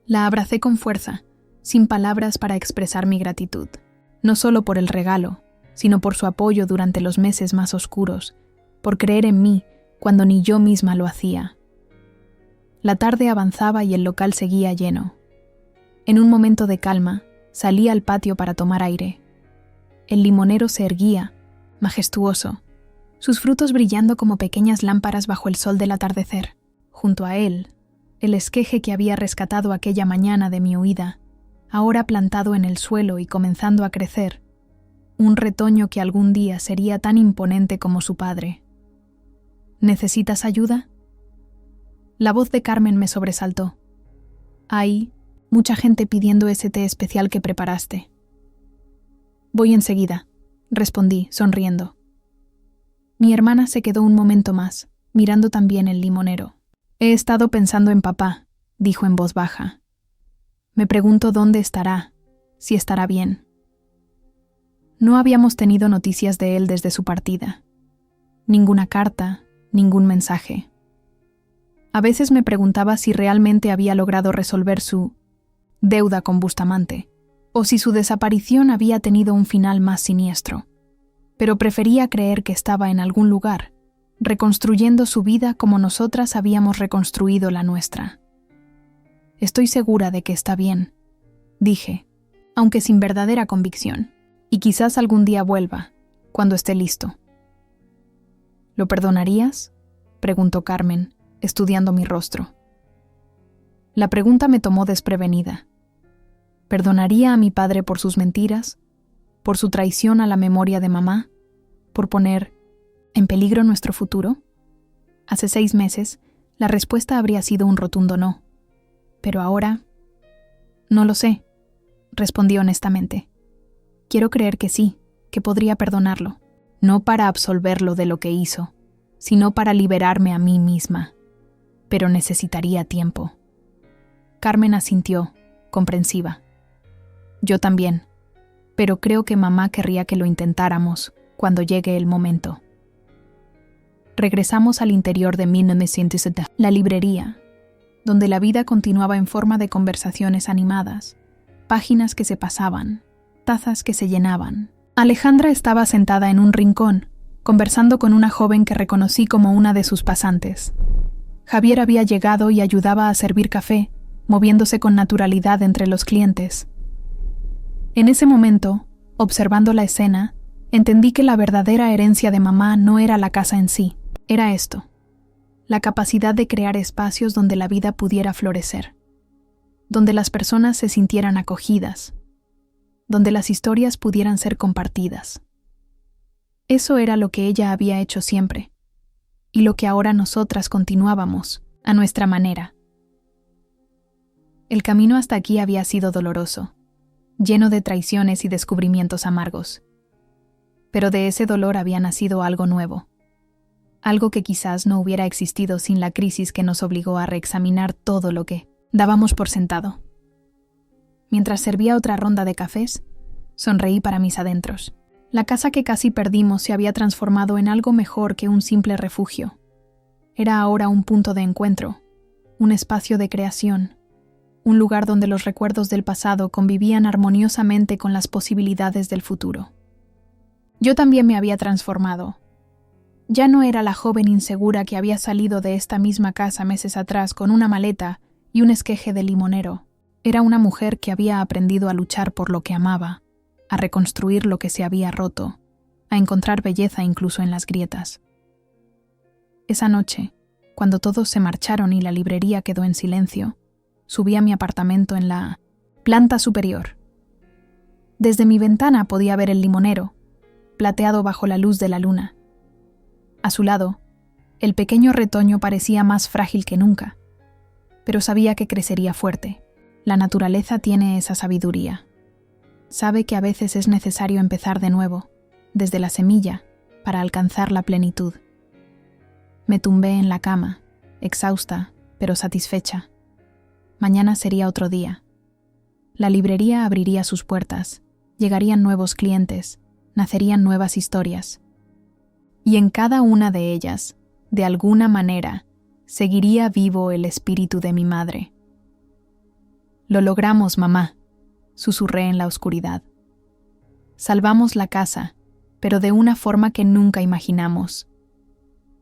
La abracé con fuerza, sin palabras para expresar mi gratitud, no solo por el regalo, sino por su apoyo durante los meses más oscuros, por creer en mí cuando ni yo misma lo hacía. La tarde avanzaba y el local seguía lleno. En un momento de calma, salí al patio para tomar aire. El limonero se erguía, majestuoso, sus frutos brillando como pequeñas lámparas bajo el sol del atardecer. Junto a él, el esqueje que había rescatado aquella mañana de mi huida, ahora plantado en el suelo y comenzando a crecer, un retoño que algún día sería tan imponente como su padre. ¿Necesitas ayuda? La voz de Carmen me sobresaltó. Hay mucha gente pidiendo ese té especial que preparaste. Voy enseguida, respondí, sonriendo. Mi hermana se quedó un momento más, mirando también el limonero. He estado pensando en papá, dijo en voz baja. Me pregunto dónde estará, si estará bien. No habíamos tenido noticias de él desde su partida. Ninguna carta, ningún mensaje. A veces me preguntaba si realmente había logrado resolver su deuda con Bustamante, o si su desaparición había tenido un final más siniestro. Pero prefería creer que estaba en algún lugar, reconstruyendo su vida como nosotras habíamos reconstruido la nuestra. Estoy segura de que está bien, dije, aunque sin verdadera convicción, y quizás algún día vuelva, cuando esté listo. ¿Lo perdonarías?, preguntó Carmen, estudiando mi rostro. La pregunta me tomó desprevenida. ¿Perdonaría a mi padre por sus mentiras, por su traición a la memoria de mamá, por poner en peligro nuestro futuro? Hace 6 meses, la respuesta habría sido un rotundo no. Pero ahora, no lo sé, respondí honestamente. Quiero creer que sí, que podría perdonarlo, no para absolverlo de lo que hizo, sino para liberarme a mí misma. Pero necesitaría tiempo. Carmen asintió, comprensiva. Yo también, pero creo que mamá querría que lo intentáramos cuando llegue el momento. Regresamos al interior de 1970, la librería, donde la vida continuaba en forma de conversaciones animadas, páginas que se pasaban, tazas que se llenaban. Alejandra estaba sentada en un rincón, conversando con una joven que reconocí como una de sus pasantes. Javier había llegado y ayudaba a servir café, moviéndose con naturalidad entre los clientes. En ese momento, observando la escena, entendí que la verdadera herencia de mamá no era la casa en sí, era esto: la capacidad de crear espacios donde la vida pudiera florecer, donde las personas se sintieran acogidas, donde las historias pudieran ser compartidas. Eso era lo que ella había hecho siempre, y lo que ahora nosotras continuábamos, a nuestra manera. El camino hasta aquí había sido doloroso, lleno de traiciones y descubrimientos amargos. Pero de ese dolor había nacido algo nuevo, algo que quizás no hubiera existido sin la crisis que nos obligó a reexaminar todo lo que dábamos por sentado. Mientras servía otra ronda de cafés, sonreí para mis adentros. La casa que casi perdimos se había transformado en algo mejor que un simple refugio. Era ahora un punto de encuentro, un espacio de creación, un lugar donde los recuerdos del pasado convivían armoniosamente con las posibilidades del futuro. Yo también me había transformado. Ya no era la joven insegura que había salido de esta misma casa meses atrás con una maleta y un esqueje de limonero. Era una mujer que había aprendido a luchar por lo que amaba, a reconstruir lo que se había roto, a encontrar belleza incluso en las grietas. Esa noche, cuando todos se marcharon y la librería quedó en silencio, subí a mi apartamento en la planta superior. Desde mi ventana podía ver el limonero, plateado bajo la luz de la luna. A su lado, el pequeño retoño parecía más frágil que nunca, pero sabía que crecería fuerte. La naturaleza tiene esa sabiduría. Sabe que a veces es necesario empezar de nuevo, desde la semilla, para alcanzar la plenitud. Me tumbé en la cama, exhausta, pero satisfecha. Mañana sería otro día. La librería abriría sus puertas, llegarían nuevos clientes, nacerían nuevas historias. Y en cada una de ellas, de alguna manera, seguiría vivo el espíritu de mi madre. «Lo logramos, mamá», susurré en la oscuridad. «Salvamos la casa, pero de una forma que nunca imaginamos.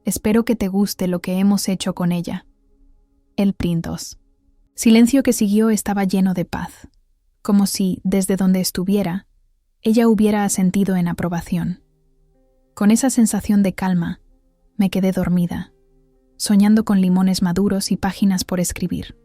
Espero que te guste lo que hemos hecho con ella». El Printos. Silencio que siguió estaba lleno de paz, como si, desde donde estuviera, ella hubiera asentido en aprobación. Con esa sensación de calma, me quedé dormida. soñando con limones maduros y páginas por escribir.